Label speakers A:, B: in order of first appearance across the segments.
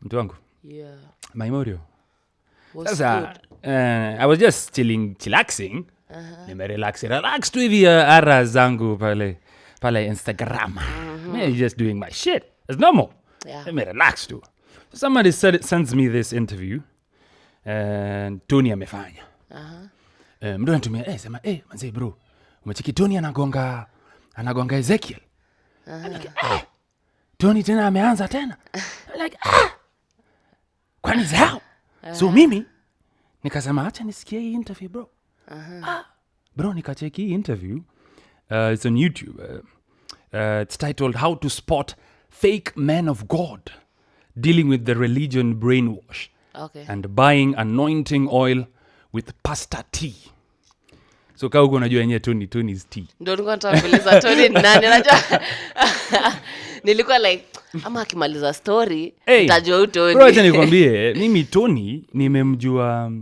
A: Mtu wangu.
B: Yeah.
A: My morio.
B: Was good.
A: I was just chillaxing. Relax tu hivi ara zangu pale Instagram. Me just doing my shit. It's normal.
B: Yeah.
A: Me relax too. Somebody sends me this interview. And Tony amefanya. Mdo anatumia sema manze bro, umecheki Tony anagonga Ezekiel. Like, Tony tena ameanza tena. Like kwani zao? So mimi nikasema acha nisikie hii interview bro. Bro nikacheki hii interview. It's on YouTube. It's titled How to Spot Fake Men of God Dealing with the Religion Brainwash.
B: Okay.
A: And Buying Anointing Oil with Pastor T. So kama uko unajua yenyewe Tony's T.
B: Ndio nilikuwa nitakueleza Tony nani unajua. Nilikuwa like ama akimaliza story nitajua Tony.
A: Bro acha nikwambie mimi Tony nimemjua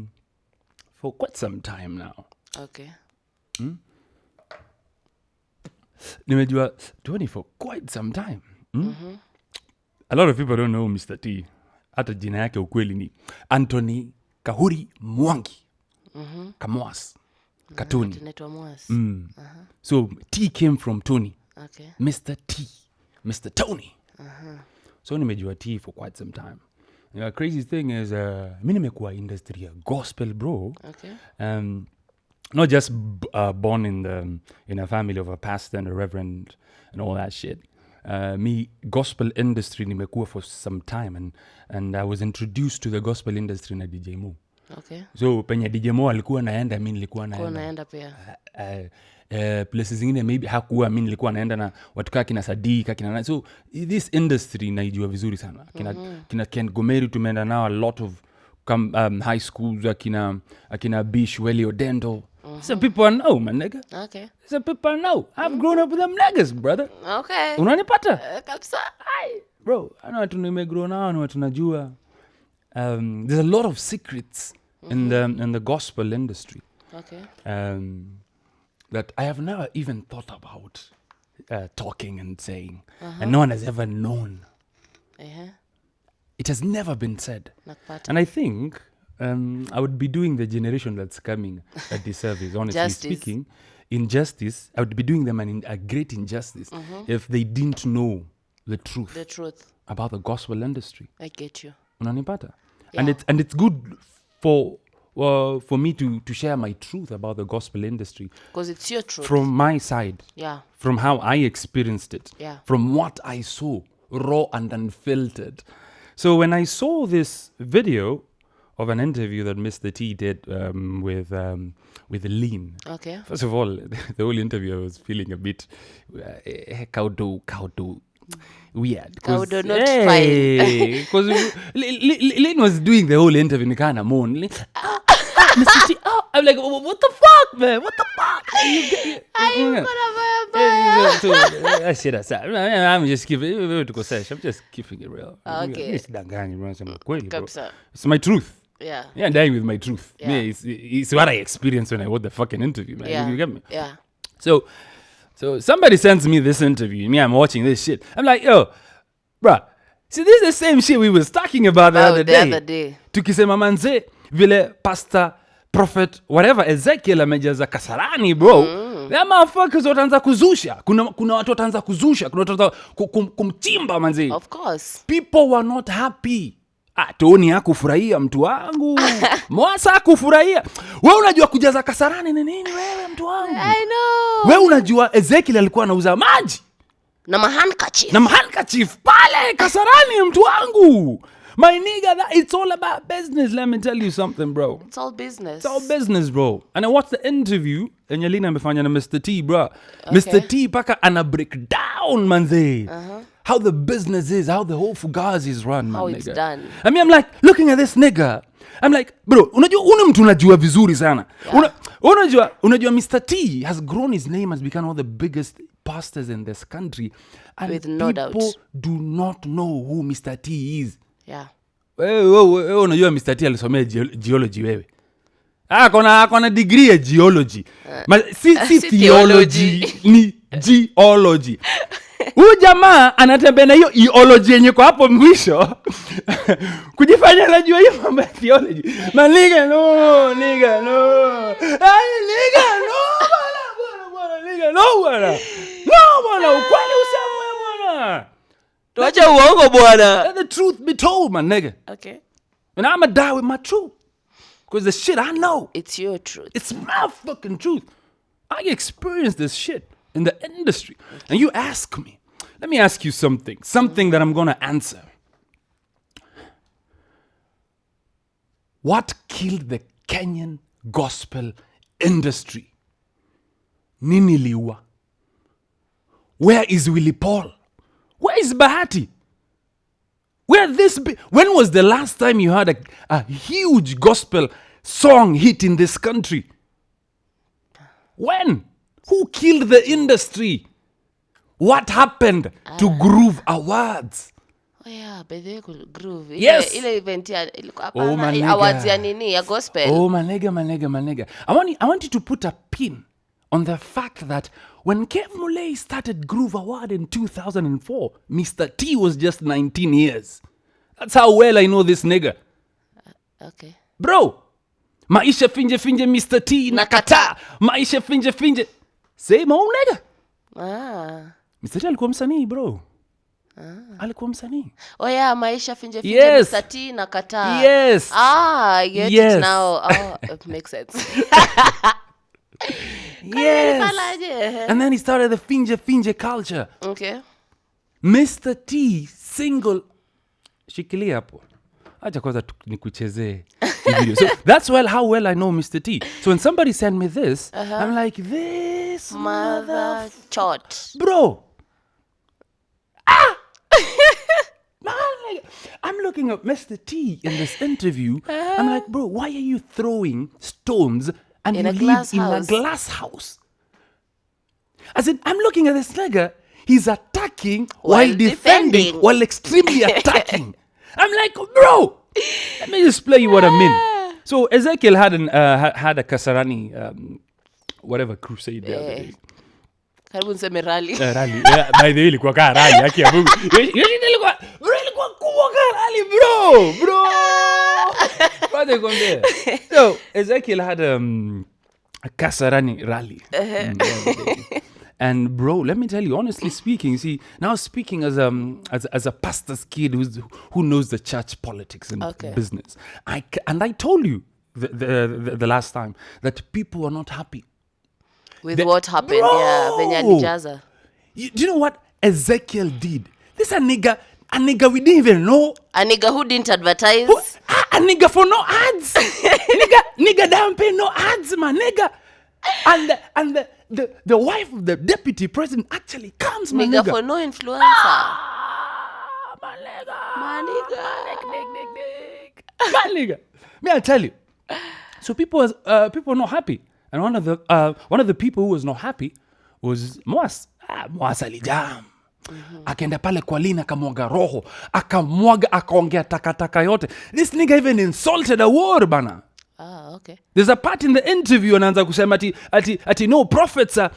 A: for quite some time now.
B: Okay.
A: Nimejua Tony for quite some time. A lot of people don't know Mr. T. Hata jina yake ukweli ni Anthony Kahuri Mwangi. Kamwas. Katuni.
B: Tunaitwa Mwas.
A: So T came from Tony.
B: Okay.
A: Mr. T. Mr. Tony. So nimejua T for quite some time. The crazy thing is mimi nimekuwa industry ya gospel bro.
B: Okay.
A: Not just born in a family of a pastor and a reverend and all that shit. Me gospel industry nimekuwa for some time and I was introduced to the gospel industry na DJ Mo.
B: Okay.
A: So penye DJ Mo alikuwa naenda mimi nilikuwa naenda.
B: Kwa naenda pia.
A: Places zingine maybe hakuwa mimi nilikuwa naenda na watu kina Sadika kina so this industry naijua vizuri sana. Kina Ken Gomeri tumeenda nao a lot of high schools akina Bish Welly Odendo. So people I know, my nigga.
B: Okay.
A: So people I know. I've grown up with them niggas, brother.
B: Okay.
A: Unanipata?
B: Kabisa.
A: Bro, I know watu nimegrow nao na watu najua. There's a lot of secrets in the gospel industry.
B: Okay.
A: That I have never even thought about talking and saying. And no one has ever known. It has never been said.
B: Nakupata.
A: And I think I would be doing the generation that's coming a disservice, honestly speaking. Injustice, I would be doing them a great injustice if they didn't know the truth.
B: The truth.
A: About the gospel industry.
B: I get you.
A: Unanipata?
B: Yeah.
A: And it's good for me to share my truth about the gospel industry.
B: Because it's your truth.
A: From my side.
B: Yeah.
A: From how I experienced it.
B: Yeah.
A: From what I saw, raw and unfiltered. So when I saw this video of an interview that Mr. T did with Lean.
B: Okay.
A: First of all, the whole interview I was feeling a bit kaudo weird.
B: Kaudo not fine.
A: Because Lean was doing the whole interview in kind of moan. Mr. T, I'm like, what the fuck, man? What the fuck? I said I'm just keeping it. Sesh, I'm just keeping it real.
B: Okay.
A: It's my truth.
B: Yeah.
A: Yeah, I'm dying with my truth.
B: Yeah.
A: It's what I experienced when I watched the fucking interview, man.
B: Yeah.
A: You get me?
B: Yeah.
A: So somebody sends me this interview. Me, I'm watching this shit. I'm like, yo, bruh, see, this is the same shit we was talking about the other day. Tukisema manze, vile pastor, prophet, whatever, Ezekiel amejaza kasarani, bro. Them motherfuckers wataanza kuzusha. Kuna watu wataanza kuzusha. Kuna watu wataanza kumchimba manze.
B: Of course.
A: People were not happy. Tony hakufurahia mtu wangu. Mwasa hakufurahia. Wewe unajua kujaza kasarani ni nini wewe mtu wangu?
B: I know.
A: Wewe unajua Ezekiel alikuwa anauza maji
B: na handkerchief.
A: Pale kasarani mtu wangu. My nigga, it's all about business. Let me tell you something, bro.
B: It's all business.
A: It's all business, bro. And I watched the interview and Yelina amefanya na Mr. T, bro.
B: Okay.
A: Mr. T paka ana break down manze. How the business is, how the whole Fugazi is run, man.
B: How
A: nigga.
B: it's done.
A: I mean, I'm like, looking at this nigga. I'm like, bro, unajua mtu unajua vizuri sana.
B: Yeah.
A: Unajua Mr. T has grown his name, has become one of the biggest pastors in this country. And
B: with no doubt.
A: People do not know who Mr. T is.
B: Yeah.
A: Wewe unajua Mr. T alisomea geology wewe. Akona degree ya geology. Si theology ni geology. Huyu jamaa anatembea na hiyo theology yenye kwa hapo mwisho. Kujifanya anajua hiyo mambo ya theology. Nigga no. Ay nigga no. Bwana nigga no bwana. No bwana, ukweli usemwe bwana.
B: Tuache uongo bwana.
A: Let the truth be told, my nigga.
B: Okay.
A: And I'm gonna die with my truth. Because the shit I know.
B: It's your truth.
A: It's my fucking truth. I experienced this shit in the industry. Okay. And you ask me. Let me ask you something. Something that I'm going to answer. What killed the Kenyan gospel industry? Nini liwa? Where is Willie Paul? Where is Bahati? When was the last time you had a huge gospel song hit in this country? When? Who killed the industry? What happened to Groove Awards?
B: Oh yeah, by the Groove.
A: Yes.
B: Ile event ya awards ya nini ya gospel.
A: Oh my nigga. I want you to put a pin on the fact that when KEV MULEI started Groove Award in 2004, Mr. T was just 19 years. That's how well I know this nigga.
B: Okay.
A: Bro, maisha finje Mr. T nakata. Maisha finje. Same old nigga. Mr. T alikuwa msanii, bro. Alikuwa msanii.
B: Oh yeah, maisha finje
A: yes.
B: Mr. T nakata.
A: Yes.
B: I get it now. Oh, it makes sense.
A: Yes. And then he started the finje culture.
B: Okay.
A: Mr. T single. Shikilia hapo. Acha kwanza nikuchezee video. So that's how well I know Mr. T. So when somebody sent me this, I'm like, this mother
B: chot.
A: Bro. I'm looking at Mr. T in this interview. I'm like, bro, why are you throwing stones and you live in a glass house? As in, I'm looking at this nigga, he's attacking while defending, while extremely attacking. I'm like, bro, let me just play you what I mean. So Ezekiel had a Kasarani, whatever crusade the other day.
B: Karibu niseme rally.
A: Rally. By the way, ilikuwa kaa rally haki ya Mungu. Ilikuwa kubwa kaa rally, bro. What they compare? So Ezekiel had a Kasarani rally. And bro, let me tell you, honestly speaking, see, now speaking as a pastor's kid who knows the church politics and business, I told you the last time that people are not happy
B: with what happened. Bro, yeah, Venye alijaza.
A: Do you know what Ezekiel did? This a nigga we didn't even know.
B: A nigga who didn't advertise.
A: A nigga for no ads. nigga don't pay no ads, man, nigga. And the wife of the deputy president actually comes, my nigga.
B: For no influencer.
A: My nigga. May I tell you? So people are not happy. And one of the people who was not happy was Mwas. Mwas alijam. Akaenda pale kwa Lina akamwaga roho. Akaongea takataka yote. This nigga even insulted a war, bana.
B: Okay.
A: There's a part in the interview anaanza kusema ati no, prophets are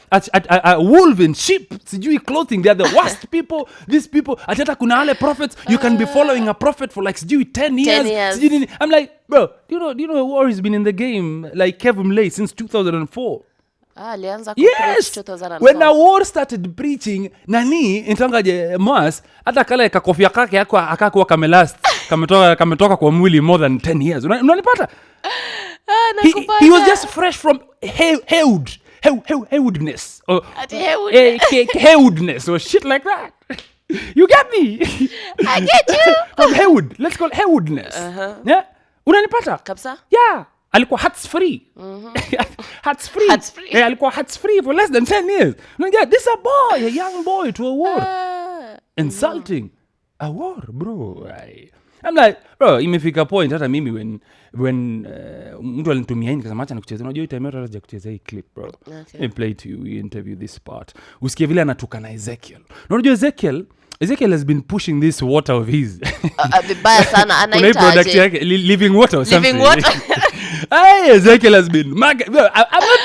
A: wolf in sheep. Sijui clothing. They are the worst people. These people. Hata kuna wale prophets. You can be following a prophet for like sijui 10 years. I'm like, bro, do you know war has been in the game like KEV MULEI since 2004.
B: Alianza
A: yes. 2004. When the war started preaching, nani intangaje Mwas hata kale kakofia kake yako akakuwa kamelast kametoka kwa mwili more than 10 years. Unanipata? He was just fresh from Heudness or Heudness or shit like that. You get me?
B: I get you.
A: From Heud. Let's call Heudness. Yeah? Unanipata?
B: Kabisa?
A: Yeah. Alikuwa hats free. Hats free. Yeah, alikuwa hats free for less than 10 years. This a boy, a young boy to a war. Insulting. A war, bro. I'm like, bro, imefika point hata mimi when mtu alinitumia nikasema acha nikuchezea. Unajua time yote haja kuchezea hii clip, bro.
B: Okay.
A: Let me play to you, interview this part. Usikie vile anatukana Ezekiel. Unajua Ezekiel has been pushing this water of his.
B: Vibaya sana
A: anaita aje? Living water or something.
B: Living water.
A: Hey, Ezekiel has been I'm not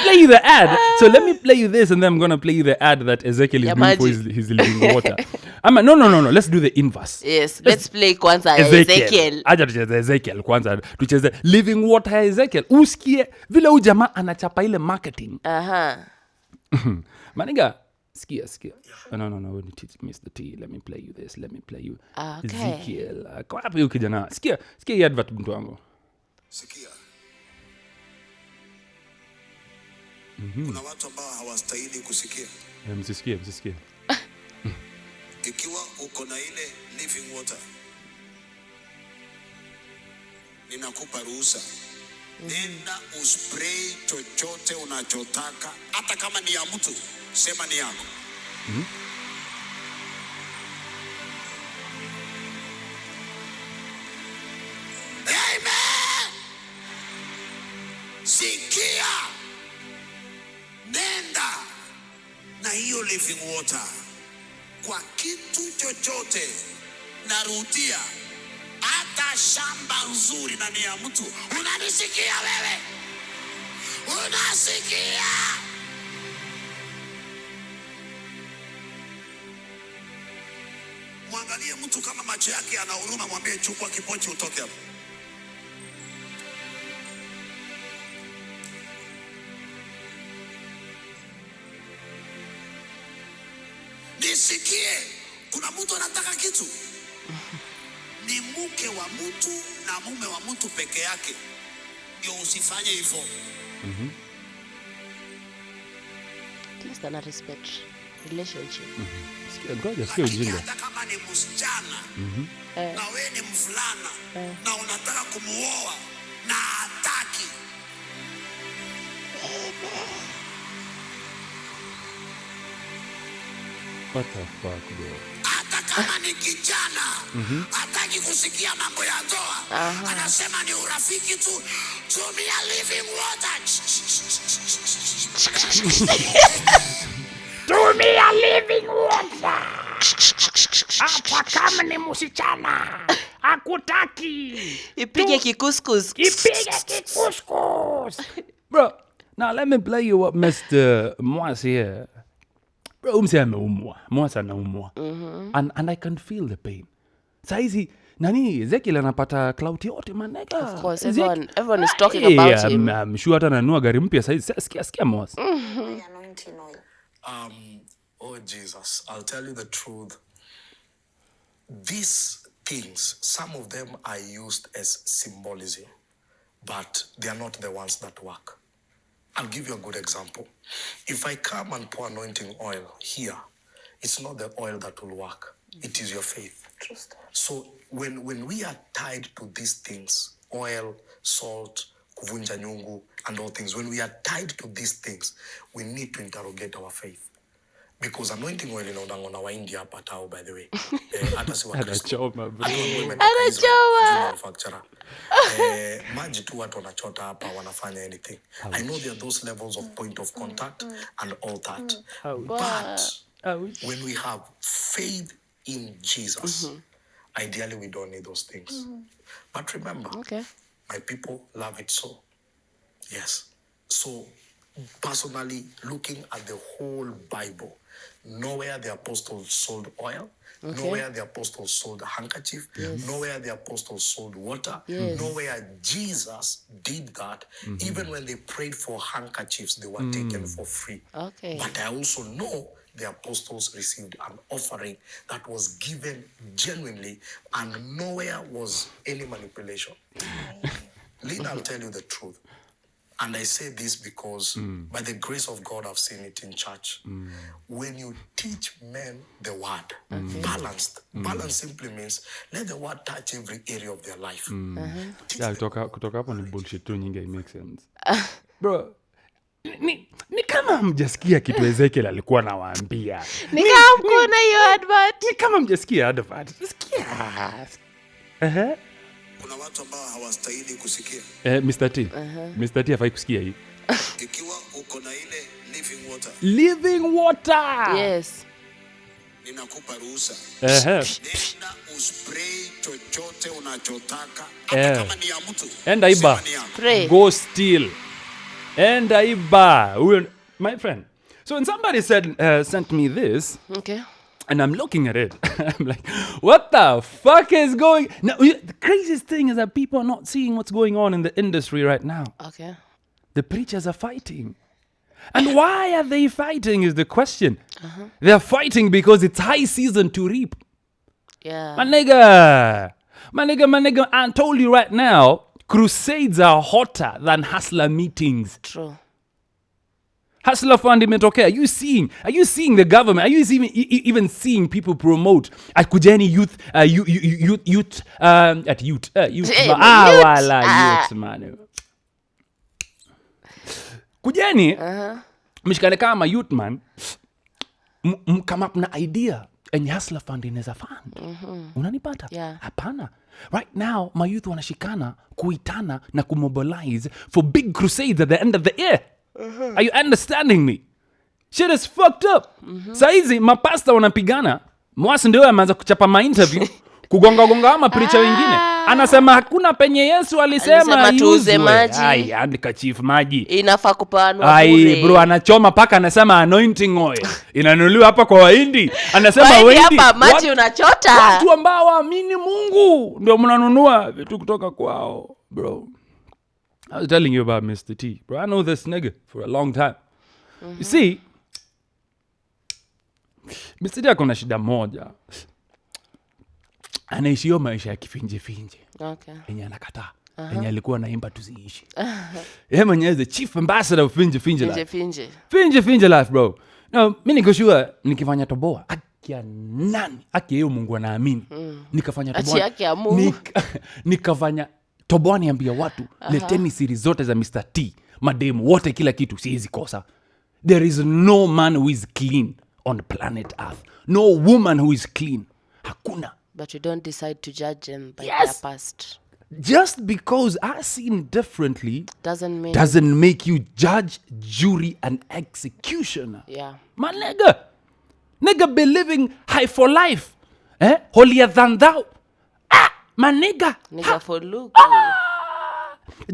A: playing you the ad. So let me play you this, and then I'm gonna play you the ad that Ezekiel is doing for his living water. No. Let's do the inverse.
B: Yes, let's play kwanza Ezekiel.
A: Acha tucheze Ezekiel kwanza. Tucheze living water ya Ezekiel. Usikie vile huyu jamaa anachapa ile marketing. Maniga, skia. No. When you teach Mr. T, let me play you this. Let me play you Ezekiel. Kwa hapo huyu kijana. Skia hii advert mtu wangu.
C: Sikia. Kuna watu ambao hawastahili kusikia.
A: Msisikie.
C: Ikiwa uko na ile living water, ninakupa ruhusa. Nenda uspray chochote unachotaka, hata kama ni ya mtu, sema ni yako. Amen. Sikia. Nenda na hiyo living water kwa kitu chochote. Narudia, hata shamba nzuri na ni ya mtu. Unanisikia wewe? Unasikia? Mwangalie mtu kama macho yake ana huruma, mwambie chukua kipochi utoke hapo. Nisikie, kuna mtu anataka kitu. Ni mke wa mtu na mume wa mtu peke yake. Ndio usifanye hivyo.
B: Just ana respect relationship.
A: Sikia ujinga.
C: Hata kama ni msichana na wewe ni mvulana na unataka kumuoa na hataki.
A: What the fuck, bro?
C: Hata kama ni kijana hataki kusikia mambo ya ndoa, anasema ni urafiki tu, tumia living water.
A: Tumia living water. Hata kama ni msichana hakutaki.
B: Ipige kikuskus.
A: Bro, now let me play you what Mr. Moas here. Bro, ameumwa. Moas anaumwa. And I can feel the pain. Saizi nani Ezekiel anapata clout yote maneka.
B: Of course, everyone is talking about him.
A: I'm sure hata ananua gari mpya saizi. Sikia Moas.
C: Oh Jesus, I'll tell you the truth. These things, some of them are used as symbolism, but they are not the ones that work. I'll give you a good example. If I come and pour anointing oil here, it's not the oil that will work. It is your faith. Trust. So when we are tied to these things, oil, salt, kuvunja nyungu, and all things, when we are tied to these things, we need to interrogate our faith. Because anointing oil inaundangwa na Waindia hapa tao, by the way. Hata si Wakristo. Manufacturer. Maji tu watu wanachota hapa wanafanya anything. I know there are those levels of point of contact and all that. But when we have faith in Jesus, ideally we don't need those things. But remember, my people love it so. Yes. So personally, looking at the whole Bible, nowhere the apostles sold oil, nowhere the apostles sold a handkerchief, nowhere the apostles sold water, nowhere Jesus did that. Even when they prayed for handkerchiefs, they were taken for free. But I also know the apostles received an offering that was given genuinely, and nowhere was any manipulation. Lynn, I'll tell you the truth. And I say this because by the grace of God, I've seen it in church. When you teach men the word, balanced, balance simply means let the word touch every area of their life.
A: Kutoka hapo ni bullshit tu nyingi, it makes sense. Bro, ni kama mjasikia kitu Ezekiel alikuwa anawaambia.
B: Ni kama mkona hiyo advert.
A: Ni kama mjasikia advert. Sikia.
C: Kuna watu ambao hawastahili kusikia.
A: Mr. T. Mr. T hafai kusikia hii.
C: Ikiwa uko na ile living water.
A: Living water.
B: Yes.
C: ninakupa ruhusa. Nenda uspray chochote unachotaka. Hata kama ni ya mtu.
A: Enda iba. Go steal. Enda iba. My friend. So when somebody sent me this.
B: Okay.
A: And I'm looking at it. I'm like, what the fuck is going... Now, the craziest thing is that people are not seeing what's going on in the industry right now.
B: Okay.
A: The preachers are fighting. And why are they fighting is the question. They're fighting because it's high season to reap.
B: Yeah.
A: My nigga, I told you right now, crusades are hotter than hustler meetings.
B: True.
A: Hustler fund imetokea. Are you seeing the government? Are you even seeing people promote at Kujeni youth man. Kujeni mshikane kama youth man come up na idea and hustler fund inaweza fund. Unanipata?
B: Yeah.
A: Hapana. Right now my youth wanashikana kuitana na kumobilize for big crusades at the end of the year. Are you understanding me? Shit is fucked up. Saizi mapasta wanapigana. Mwasi ndio ameanza kuchapa ma-interview kugonga ama preacher wengine. Anasema hakuna penye Yesu alisema
B: tuuze maji.
A: Ai, andika chief maji.
B: Inafaa kupanwa bure.
A: Ai bro, anachoma paka anasema anointing oil. Inanunuliwa hapa kwa Wahindi. Anasema Wahindi.
B: Hapa maji unachota.
A: Watu ambao waamini Mungu ndio mnanunua vitu kutoka kwao, bro. I was telling you about Mr. T. Bro, I know this nigga for a long time. You see, Mr. T akona shida moja. Anaishio maisha ya kifinje.
B: Okay.
A: Enye anakataa. Enye alikuwa naimba tuziishi. Yeye mwenyewe the chief ambassador of finje life. Finje life, bro. No, mimi niko sure nikifanya toboa. Akia nani? Akia yeye Mungu anaamini. Nikafanya toboa.
B: Akia Mungu.
A: Nikafanya toboa niambia watu, leteni siri zote za Mr. T, mademu wote kila kitu siwezi kosa. There is no man who is clean on planet Earth. No woman who is clean. Hakuna.
B: But you don't decide to judge them by their past.
A: Just because I seen differently
B: doesn't
A: make you judge, jury, and executioner.
B: Yeah.
A: My nigga be living high for life. Holier than thou. My nigga
B: for look.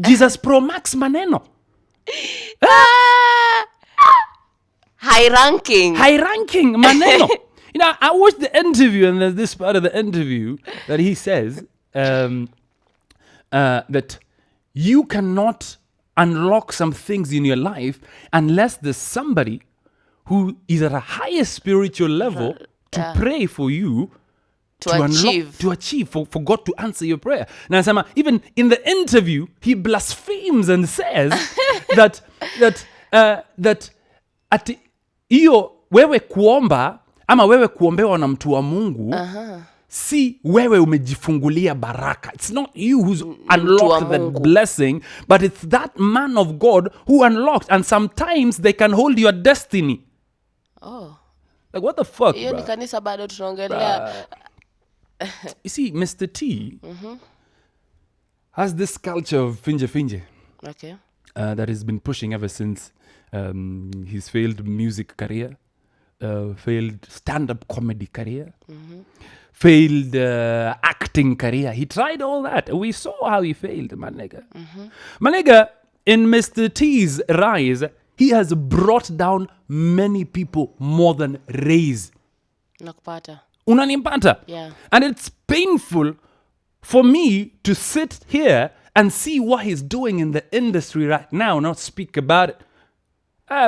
A: Jesus Pro Max maneno.
B: High ranking
A: maneno. You know, I watched the interview and there's this part of the interview that he says that you cannot unlock some things in your life unless there's somebody who is at a higher spiritual level to pray for you to achieve for God to answer your prayer. Now, even in the interview, he blasphemes and says that ati iyo wewe kuomba ama wewe kuombewa na mtu wa Mungu si wewe umejifungulia baraka. It's not you who's unlocked that blessing, but it's that man of God who unlocked, and sometimes they can hold your destiny.
B: Oh.
A: Like what the fuck,
B: Iyo ni kanisa bado tunaongelea.
A: You see, Mr. T has this culture of finje.
B: Okay.
A: That has been pushing ever since his failed music career, failed stand-up comedy career, failed acting career. He tried all that. We saw how he failed, my nigga. My nigga, in Mr. T's rise, he has brought down many people more than raised.
B: Nakupata.
A: Unanipata?
B: Yeah.
A: And it's painful for me to sit here and see what he's doing in the industry right now, not speak about it.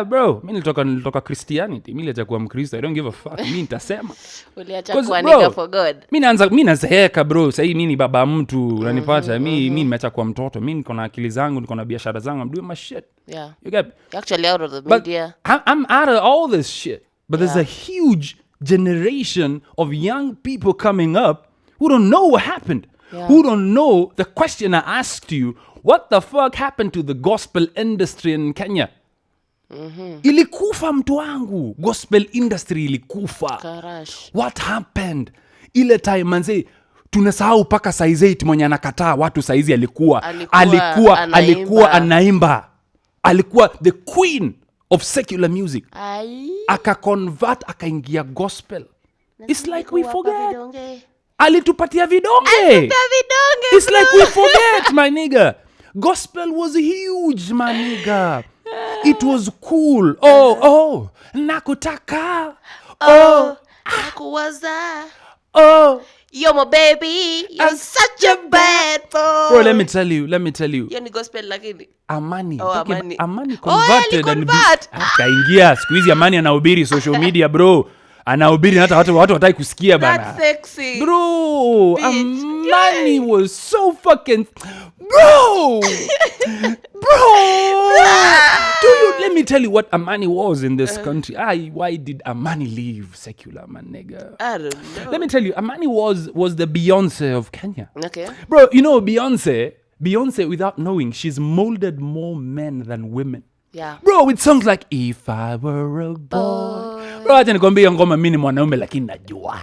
A: Bro, mimi nilitoka Christianity. Mimi niliacha kuwa Mkristo. I don't give a fuck. Mimi nitasema.
B: Uliacha kuwa nigga for God.
A: Mimi nazeeka bro. Sasa mimi ni baba mtu. Unanipata? Mimi nimeacha kuwa mtoto. Mimi niko na akili zangu, niko na biashara zangu. I'm doing my shit.
B: Yeah.
A: You get?
B: You're actually out of the media.
A: I'm out of all this shit. But there's a huge generation of young people coming up who don't know what happened. Yeah. Who don't know the question I asked you. What the fuck happened to the gospel industry in Kenya? Ilikufa mtu wangu. Gospel industry ilikufa.
B: Karash.
A: What happened? Ile time manze tunasahau paka size 8 mwenye anakataa watu saizi alikuwa anaimba. Alikuwa the queen of secular music. Aka convert akaingia gospel. It's like we forget. Alitupatia vidonge. It's like we forget, my nigga. Gospel was huge, my nigga. It was cool. Oh, nakutaka.
B: Nakuwaza.
A: You're
B: my baby. You're such a bad boy.
A: Bro, let me tell you.
B: Hiyo ni gospel lakini.
A: Amani.
B: Amani
A: Converted.
B: Convert.
A: Akaingia siku hizi Amani anahubiri social media, bro. Anahubiri hata watu wataki kusikia bana.
B: That's sexy.
A: Bro, Amani was so fucking bro. Let me tell you what Amani was in this country. Why did Amani leave secular, my nigga?
B: I don't know.
A: Let me tell you, Amani was the Beyonce of Kenya.
B: Okay.
A: Bro, you know Beyonce, without knowing, she's molded more men than women.
B: Yeah.
A: Bro, with songs like If I Were a Boy. Bro, acha nikwambia ngoma mimi ni mwanaume lakini najua.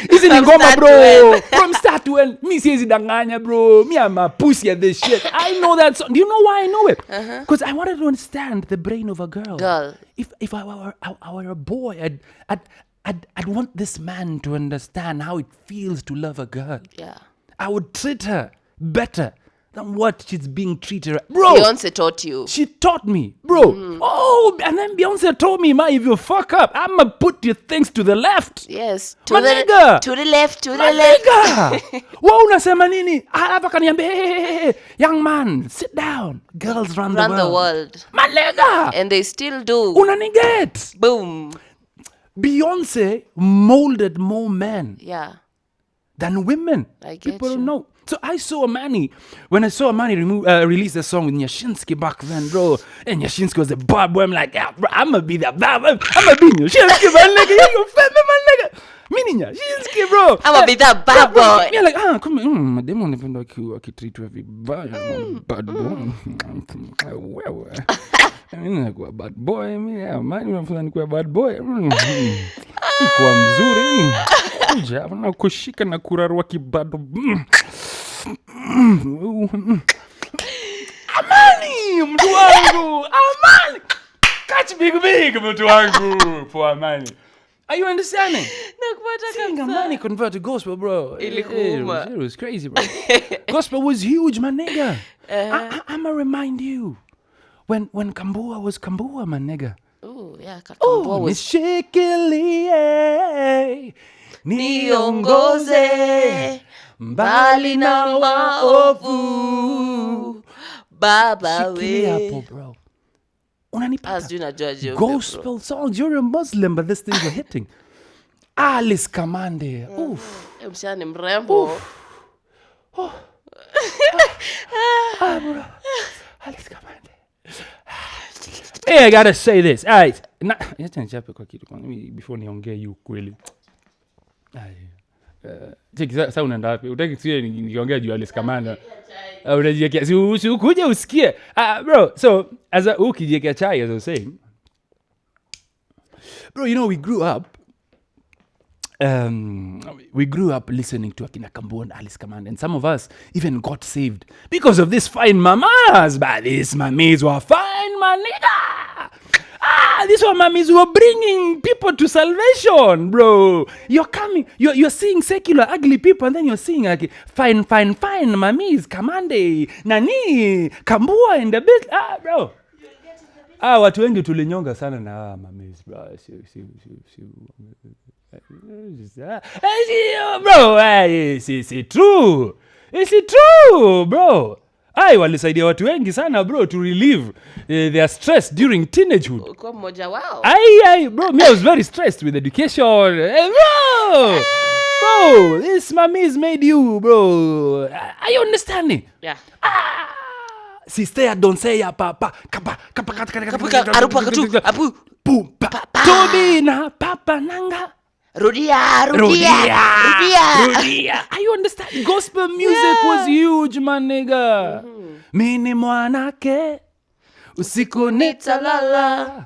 A: Hizi ni ngoma bro. From start to end. Mimi siwezi danganya bro. Me I'm a pussy at this shit. I know that song. Do you know why I know it? Because I wanted to understand the brain of a girl. If I were a boy, I'd want this man to understand how it feels to love a girl.
B: Yeah.
A: I would treat her better than what she's being treated. Bro,
B: Beyonce taught you.
A: She taught me, bro. And then Beyonce told me, if you fuck up, I'ma put your things to the left.
B: Yes.
A: To the
B: left.
A: Wow, unasema nini? Hapa kaniambia, hey, young man, sit down. Girls run the world. My nigga.
B: And they still do.
A: Unaniget.
B: Boom.
A: Beyonce molded more men.
B: Yeah.
A: Than women.
B: I get
A: People
B: you.
A: don't know. So I saw Amani. When I saw Amani release the song with Nyashinsky back then, bro. And Nyashinsky was a bad boy. I'm like, yeah, bro, I'm gonna be that bad boy. I'm gonna be Nyashinsky, my nigga. You fed me, my nigga. Mini Nyashinsky, bro.
B: I'm gonna be that bad boy.
A: Yeah, like, come here. Mademo never akitreat everybody. Bad boy. Well, nikuwa bad boy. Amani unafanya nikuwa bad boy. Nikuwa mzuri. Kuja, na kushika na kurarua kibado. Amani, mtu wangu. Amani. Catch big, mtu wangu. For Amani. Are you understanding?
B: Seeing
A: Amani convert to gospel, bro. It was crazy, bro. Gospel was huge, my nigga. I'ma remind you. When Kambua was Kambua, my nigga.
B: Oh, yeah. Kambua was...
A: Nishikilie. Niongoze mbali na maovu
B: baba we.
A: Shikilia hapo bro. Unanipata? Gospel songs. You're a Muslim but these things are hitting. Alice Kamande. Oof.
B: Mshani mrembo.
A: Bro. Alice Kamande. Hey, I gotta say this. All right. Before niongee you kweli. Sasa unaenda wapi? Utaki kusikia nikiongea juu Alice Kamanda. Unajiwekea si ukuje usikie. Bro, so as ukijiwekea chai as I was saying. Bro, you know we grew up listening to Akina Kambu and Alice Kamanda, and some of us even got saved because of this fine mamas. But these mammies were fine, my nigga. These were mammies who were bringing people to salvation, bro. You're seeing secular ugly people, and then you're seeing like fine mammies, Kamande, Nani, Kambua in the bit. Bro. Watu wengi tulinyonga sana na mammies, bro. Bro, is it true? Is it true, bro? Walisaidia watu wengi sana bro to relieve their stress during teenagehood.
B: Kwa mmoja wao.
A: Bro, me I was very stressed with education. Bro, this mammies made you, bro. Are you understanding?
B: Yeah.
A: Sister, don't say ya papa. Kapa.
B: Arupa katu. Apu.
A: Boom. Tobi na papa nanga.
B: Rudia.
A: Are you understand? Gospel music was huge, my nigga. Mini mwanake usiku nitalala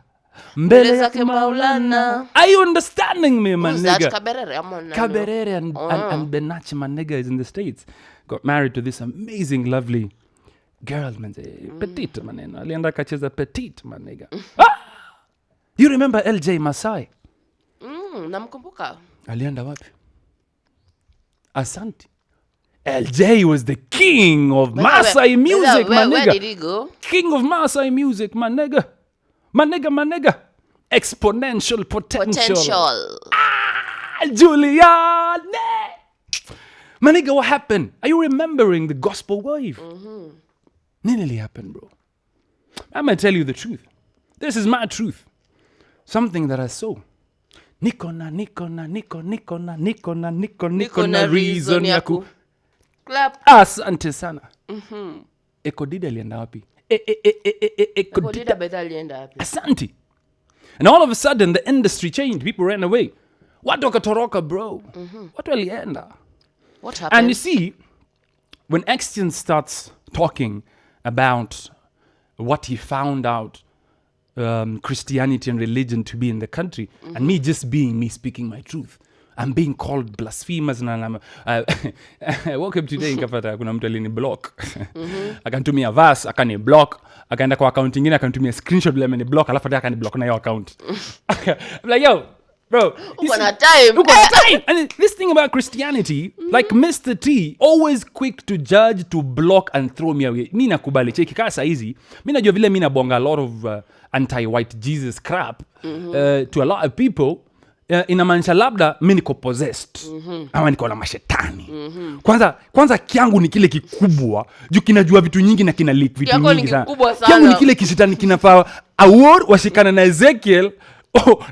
A: mbele zake Maulana. Are you understanding me, my nigga? Kaberere and Benachi, my nigga, is in the States. Got married to this amazing, lovely girl, man. Petite, maneno. Alienda kacheza petite, my nigga. You remember LJ Masai?
B: Namkumbuka.
A: Alienda wapi? Asante. LJ was the king of Maasai music, my nigga.
B: Where did he go?
A: King of Maasai music, my nigga. My nigga. Exponential potential. Julian. My nigga, what happened? Are you remembering the gospel wave? Nearly happened, bro. I'm going to tell you the truth. This is my truth. Something that I saw. Nikona reason yaku.
B: Clap.
A: Asante sana. Ekodida alienda wapi?
B: Ekodida beta alienda wapi?
A: Asante. And all of a sudden the industry changed. People ran away. Watu wakatoroka, bro. Watu walienda.
B: What happened?
A: And you see, when Xtian starts talking about what he found out Christianity and religion to be in the country, and me just being me speaking my truth, I'm being called blasphemous, and I woke up today nikapata kuna mtu alini block. Akanitumia verse, akani block, akaenda kwa account nyingine akanitumia screenshot bila meni block, alafu hata akani block na hiyo account. I'm like, yo, bro,
B: uko na time.
A: And this thing about Christianity, like Mr. T, always quick to judge, to block and throw me away. Mimi nakubali cheki kasa hizi. Mimi najua vile mimi nabonga a lot of anti-white Jesus crap to a lot of people. Inamaanisha labda mimi niko possessed ama niko na mashetani. Kwanza kiangu ni kile kikubwa, juu kinajua vitu nyingi na kina leak vitu nyingi sana. Kiangu ni kile kishetani kinafaa award washikana na Ezekiel.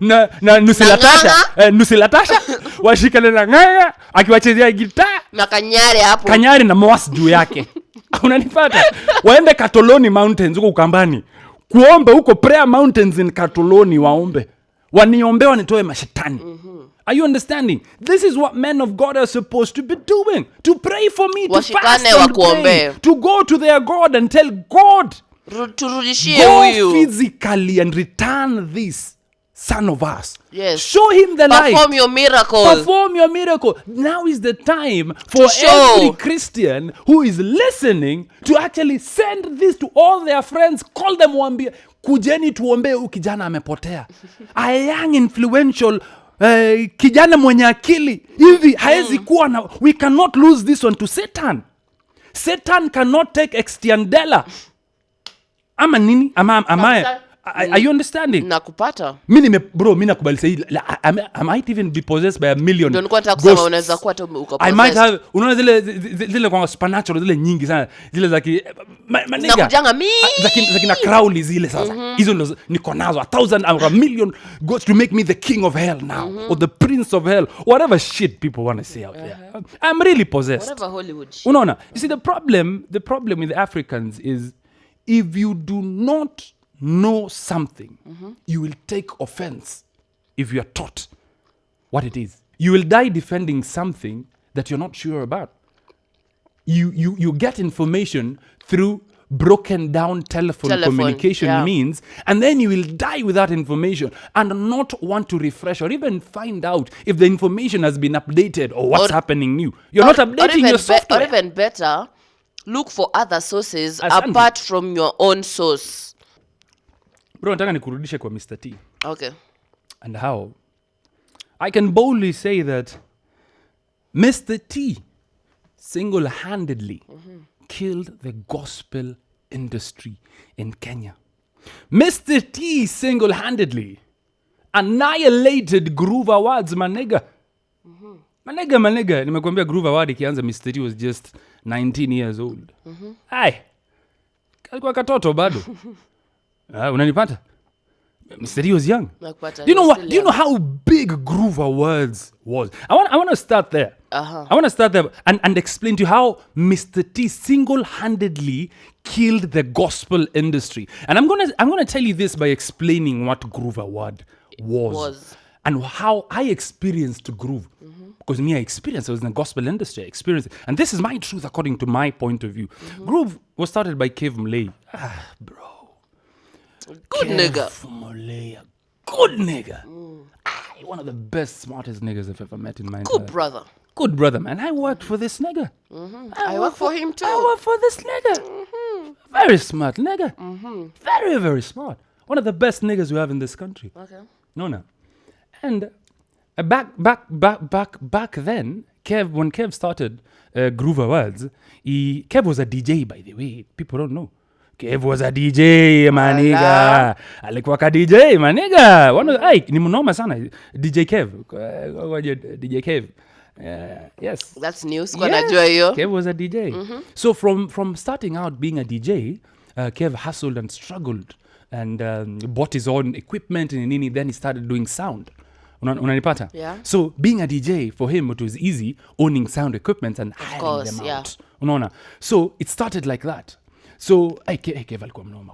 A: Na nusilatasha washikana na ngaya akiwachezea gitaa
B: na kanyari hapo.
A: Kanyari na moas juu yake. Unanipata? Waende Katoloni Mountains huko Ukambani. Kuombe huko Prayer Mountains in Katoloni waombe. Waniombe wanitoe mashetani. Are you understanding? This is what men of God are supposed to be doing. To pray for me, to fast and pray. To go to their God and tell God,
B: turudishie
A: huyu. Go physically and return this son of us.
B: Yes.
A: Show him the light.
B: Perform your miracle.
A: Now is the time for every Christian who is listening to actually send this to all their friends. Call them wambie, kujeni tuombe ukijana amepotea. A young influential kijana mwenye akili. Hivi haezi kuwa na, we cannot lose this one to Satan. Satan cannot take Xtian Dela. Ama nini? Are you understanding?
B: Nakupata.
A: Mimi nakubali sahi. I might even be possessed by a million.
B: Ndio nilikuwa nataka kusema unaweza kuwa tu uko possessed.
A: I might have, unaona zile kwa supernatural zile nyingi sana. Zile za
B: na kujanga mingi.
A: Za kina Crowley zile sasa. Hizo ndo niko nazo. 1,000 or a million goes to make me the king of hell now. Or the prince of hell. Whatever shit people want to say out there. I'm really possessed.
B: Whatever Hollywood shit.
A: Unaona? You see the problem with the Africans is if you do not know something, you will take offense if you are taught what it is. You will die defending something that you're not sure about. You get information through broken down telephone communication means, and then you will die with that information and not want to refresh or even find out if the information has been updated or what's happening new. You're not updating your software.
B: Or even better, look for other sources apart from your own source.
A: Bro, nataka nikurudishe kwa Mr. T.
B: Okay.
A: And how? I can boldly say that Mr. T single-handedly killed the gospel industry in Kenya. Mr. T single-handedly annihilated Groove Awards, manega. Manega. Nimekuambia Groove Award ikianza Mr. T was just 19 years old. Hai. Kalikuwa katoto bado. Unanipata? Mr. T was young. Do you know what? Do you know how big Groove Awards was? I want to start there. I want to start there and explain to you how Mr. T single-handedly killed the gospel industry. And I'm gonna tell you this by explaining what Groove Award was. And how I experienced Groove. Because me, I was in the gospel industry. I experienced it. And this is my truth according to my point of view. Groove was started by KEV MULEI. Bro.
B: Good nigga.
A: MULEI, good nigga. One of the best, smartest niggas I've ever met in my entire life. Good brother, man. I worked for this nigga.
B: I work for him too.
A: I work for this nigga. Very smart nigga. Very, very smart. One of the best niggas we have in this country.
B: Okay.
A: No. And Back then, when Kev started Groove Awards, Kev was a DJ, by the way. People don't know. Kev was a DJ, maniga. Alikuwa ka DJ, maniga. Ni mnoma sana. DJ Kev. DJ Kev. Yes.
B: That's news. Yes.
A: Kev was a DJ. So from starting out being a DJ, Kev hustled and struggled and bought his own equipment and then he started doing sound. Unanipata?
B: Yeah.
A: So being a DJ for him, it was easy owning sound equipment and hiring them out. Unaona? So it started like that. So Kev alikuwa mnoma.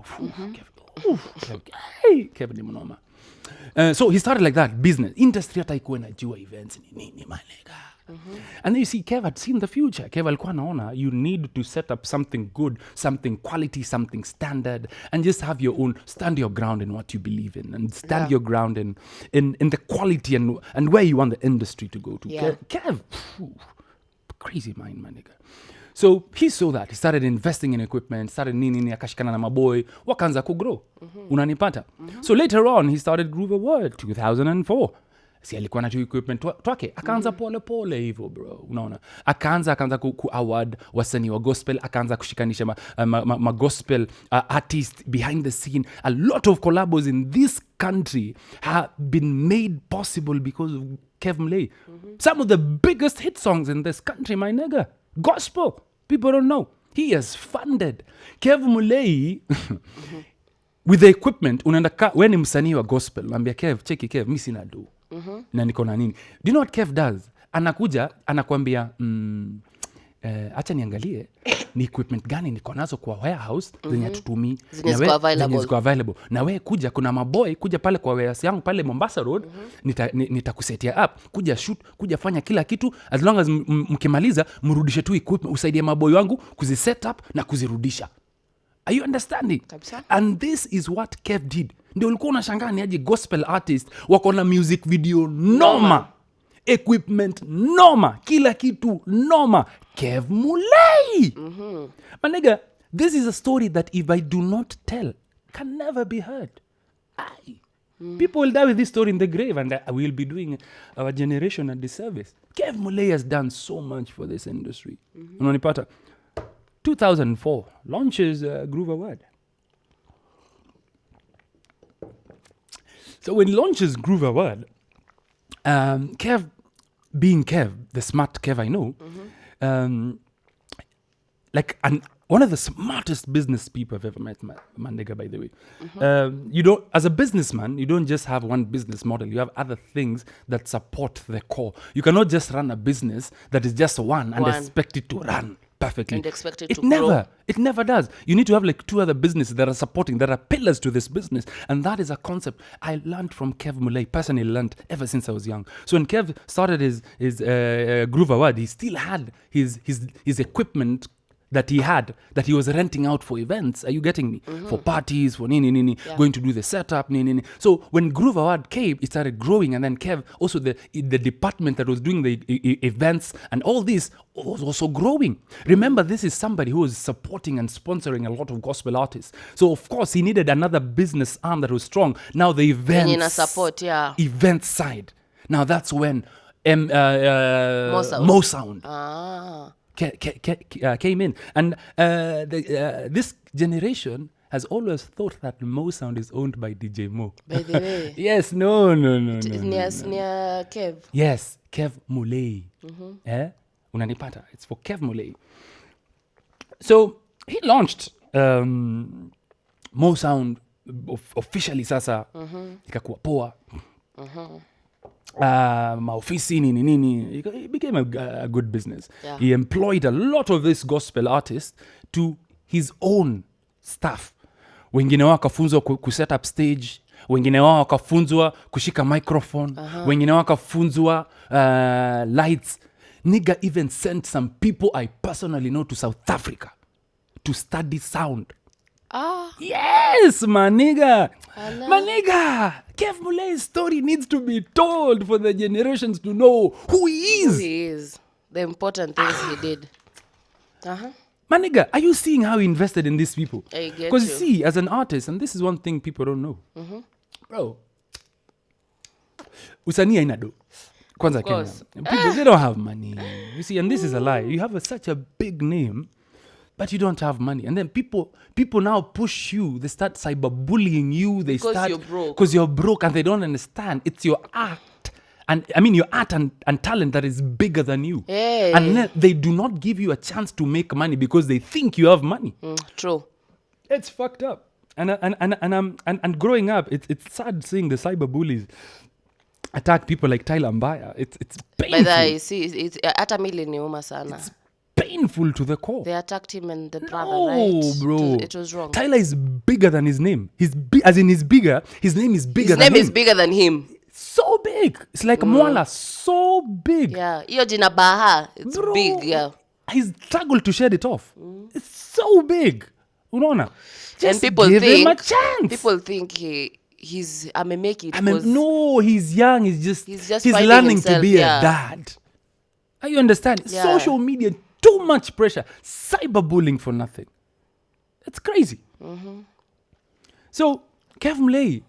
A: Kev ni mnoma. So he started like that, business. Industry hata ikuwa najua events ni nini malega. And then you see Kev had seen the future. Kev alikuwa naona you need to set up something good, something quality, something standard, and just have your own, stand your ground in what you believe in, and stand your ground in the quality and where you want the industry to go to.
B: Yeah.
A: Kev, crazy mind, my nigga. So he saw that. He started investing in equipment, started nini akashikana na maboy, wakaanza kugrow. Unanipata? So later on, he started Groove Award 2004. Si alikuwa na equipment twake akaanza pole hivyo bro, unaona, akaanza ku award wasanii wa gospel, akaanza kushikanisha ma gospel artists behind the scene. A lot of collabos in this country have been made possible because of Kev MULEI. Some of the biggest hit songs in this country, my nigga, gospel, people don't know. He has funded Kev MULEI with the equipment. Unaenda when msanii wa gospel naambia Kev, cheki Kev, mimi sina do na niko na nini. Do you know what Kev does? Anakuja anakuambia acha niangalie ni equipment gani niko nazo kwa warehouse zenye tutumii ziko available. Na wewe kuja, kuna maboy kuja pale kwa warehouse yangu pale Mombasa Road, nitakusetia up, kuja shoot, kuja fanya kila kitu, as long as mkimaliza mrudishe tu equipment, usaidie maboy wangu kuziset up na kuzirudisha. Are you understanding?
B: Kabisa.
A: And this is what Kev did. Ndio ulikuwa unashangaa ni aje gospel artist wako na music video noma, equipment noma, kila kitu noma. Kev MULEI. My nigga, this is a story that if I do not tell, can never be heard. People will die with this story in the grave, and we will be doing our generation a disservice. Kev MULEI has done so much for this industry. Unanipata? 2004 launches Groove Award. So when he launches Groove Award, Kev, being Kev, the smart Kev I know, one of the smartest business people I've ever met, Mandega, by the way. You don't, as a businessman, you don't just have one business model. You have other things that support the core. You cannot just run a business that is just one and expect it to run perfectly.
B: And expect it to grow.
A: It never does. You need to have like two other businesses that are supporting, that are pillars to this business. And that is a concept I learned from Kev MULEI, personally learned ever since I was young. So when Kev started his Groove Award, he still had his equipment that he was renting out for events. Are you getting me? For parties, for nini, going to do the setup, nini. So when Groove Award came, it started growing, and then Kev, also the department that was doing the events and all this was also growing. Remember, this is somebody who was supporting and sponsoring a lot of gospel artists. So of course he needed another business arm that was strong. Now the event side. Now that's when Mo Sound came in, and this generation has always thought that Mo Sound is owned by DJ Mo.
B: By the way.
A: Yes, no.
B: Near Kev.
A: Yes, Kev MULEI. Unanipata? It's for Kev MULEI. So he launched Mo Sound officially. Sasa ikakuwa poa. Maofisi nini, it became a good business. He employed a lot of this gospel artists to his own staff. Wengine wao wakafunzwa kuset up stage, wengine wao wakafunzwa kushika microphone, wengine wao wakafunzwa lights. Nigga even sent some people I personally know to South Africa to study sound. Yes, my nigga. Kev MULEI's story needs to be told for the generations to know who he is.
B: Who he is. The important things he did.
A: My nigga, are you seeing how he invested in these people?
B: I get you.
A: Because see, as an artist, and this is one thing people don't know. Bro, usanii haina do. Kwanza Kenya. People, they don't have money. You see, and this is a lie. You have such a big name, but you don't have money. And then people now push you. They start cyberbullying you.
B: Because you're broke.
A: Because you're broke and they don't understand. It's your art. And I mean, your art and talent that is bigger than you.
B: Hey.
A: And then they do not give you a chance to make money because they think you have money.
B: True.
A: It's fucked up. And growing up, it's sad seeing the cyberbullies attack people like Tyler Mbaya. It's painful.
B: But you see, it's hata mili ni uma sana.
A: It's painful to the core.
B: They attacked him and the brother,
A: no,
B: right?
A: Bro.
B: It was wrong.
A: Tyler is bigger than his name. As in he's bigger. His name is bigger than him.
B: His name is bigger than him.
A: So big. It's like Mwala. So big.
B: Yeah. Iyo jina Baha. It's
A: Bro,
B: big, yeah.
A: He's struggled to shed it off. It's so big. Unaona?
B: And people
A: give
B: think,
A: him a chance.
B: People think he's make it.
A: No, he's young. He's
B: just
A: learning
B: himself,
A: to be a dad. You understand?
B: Yeah.
A: Social media, too much pressure. Cyberbullying for nothing. It's crazy. So, KEV MULEI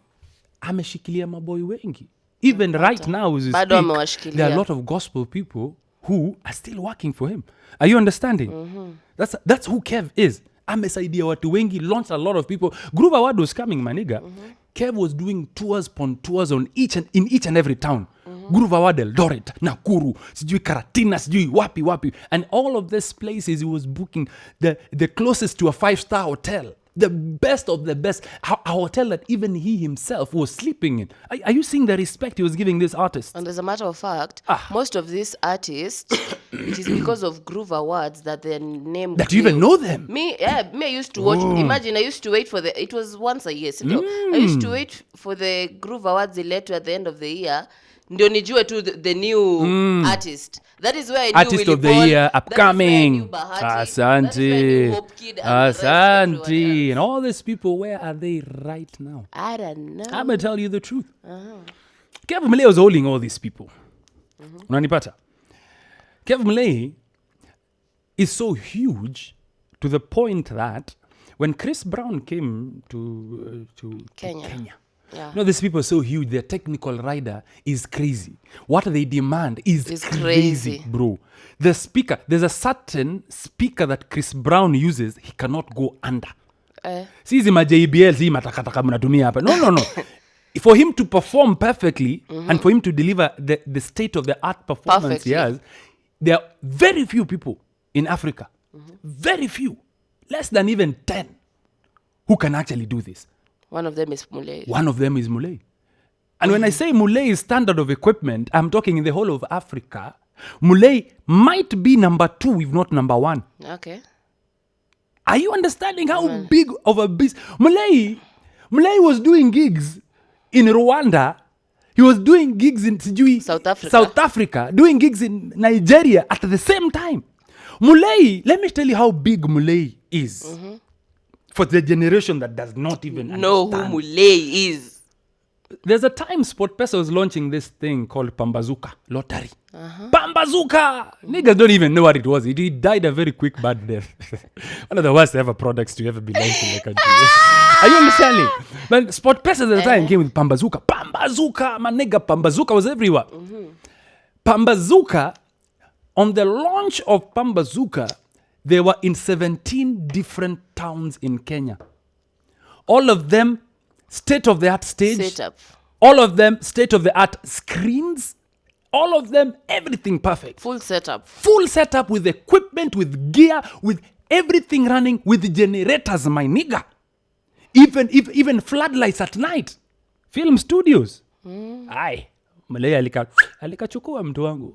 A: ameshikilia maboy wengi. Even right now as we speak, there are a lot of gospel people who are still working for him. Are you understanding? That's who KEV is. Amesaidia watu wengi, launched a lot of people. Groove Award was coming, maniga. KEV was doing tours upon tours in each and every town. Groove Award, Eldoret, Nakuru, sijui Karatina, sijui wapi. And all of these places he was booking the closest to a 5-star hotel. The best of the best. A hotel that even he himself was sleeping in. Are you seeing the respect he was giving this artist?
B: And as a matter of fact, most of these artists, it is because of Groove Awards that their name
A: That you even know them.
B: Me I used to watch. Imagine I used to wait for it was once a year. I used to wait for the Groove Awards letter at the end of the year. Ndio nijue tu the new artist. That is where I knew
A: Artist of the year upcoming.
B: Asante.
A: Asante. And all these people, where are they right now?
B: I don't know.
A: I'm going to tell you the truth. KEV MULEI was holding all these people. Unanipata? KEV MULEI is so huge to the point that when Chris Brown came to Kenya.
B: Yeah.
A: These people are so huge. Their technical rider is crazy. What they demand is crazy, bro. The speaker, there's a certain speaker that Chris Brown uses, he cannot go under. Si hizi JBL, si matakataka mnatumia hapa. No. For him to perform perfectly and for him to deliver the state-of-the-art performance he has, there are very few people in Africa, very few, less than even 10, who can actually do this.
B: One of them is MULEI.
A: And when I say MULEI's standard of equipment, I'm talking in the whole of Africa. MULEI might be number 2, if not number 1.
B: Okay.
A: Are you understanding how big of a beast? MULEI was doing gigs in Rwanda. He was doing gigs in South Africa, doing gigs in Nigeria at the same time. MULEI, let me tell you how big MULEI is. For the generation that does not even
B: know
A: understand.
B: Who MULEI is.
A: There's a time SportPesa was launching this thing called Pambazuka lottery. Pambazuka! Niggas don't even know what it was. It died a very quick bad death. One of the worst ever products to ever be launched in the country. Are you understanding? But SportPesa at the time came with Pambazuka. Pambazuka, my nigga, Pambazuka was everywhere. Pambazuka, on the launch of Pambazuka, they were in 17 different towns in Kenya. All of them state-of-the-art stage.
B: Setup.
A: All of them state-of-the-art screens. All of them, everything perfect.
B: Full setup.
A: Full setup with equipment, with gear, with everything running, with generators, my nigga. Even floodlights at night. Film studios. Aye. MULEI alikachukua mtu wangu.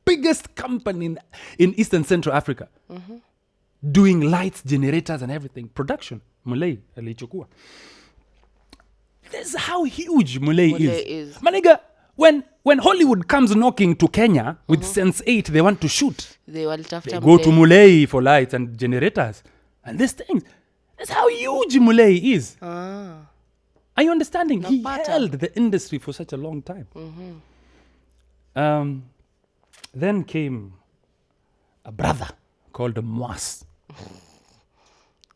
A: Biggest company in Eastern Central Africa. Doing lights, generators and everything. Production. MULEI alichukua. This is how huge MULEI is. My nigga, when Hollywood comes knocking to Kenya with Sense 8, they want to shoot. They go to MULEI for lights and generators. And this thing. That's how huge MULEI is. Are you understanding? He held the industry for such a long time. Then came a brother called Mwas.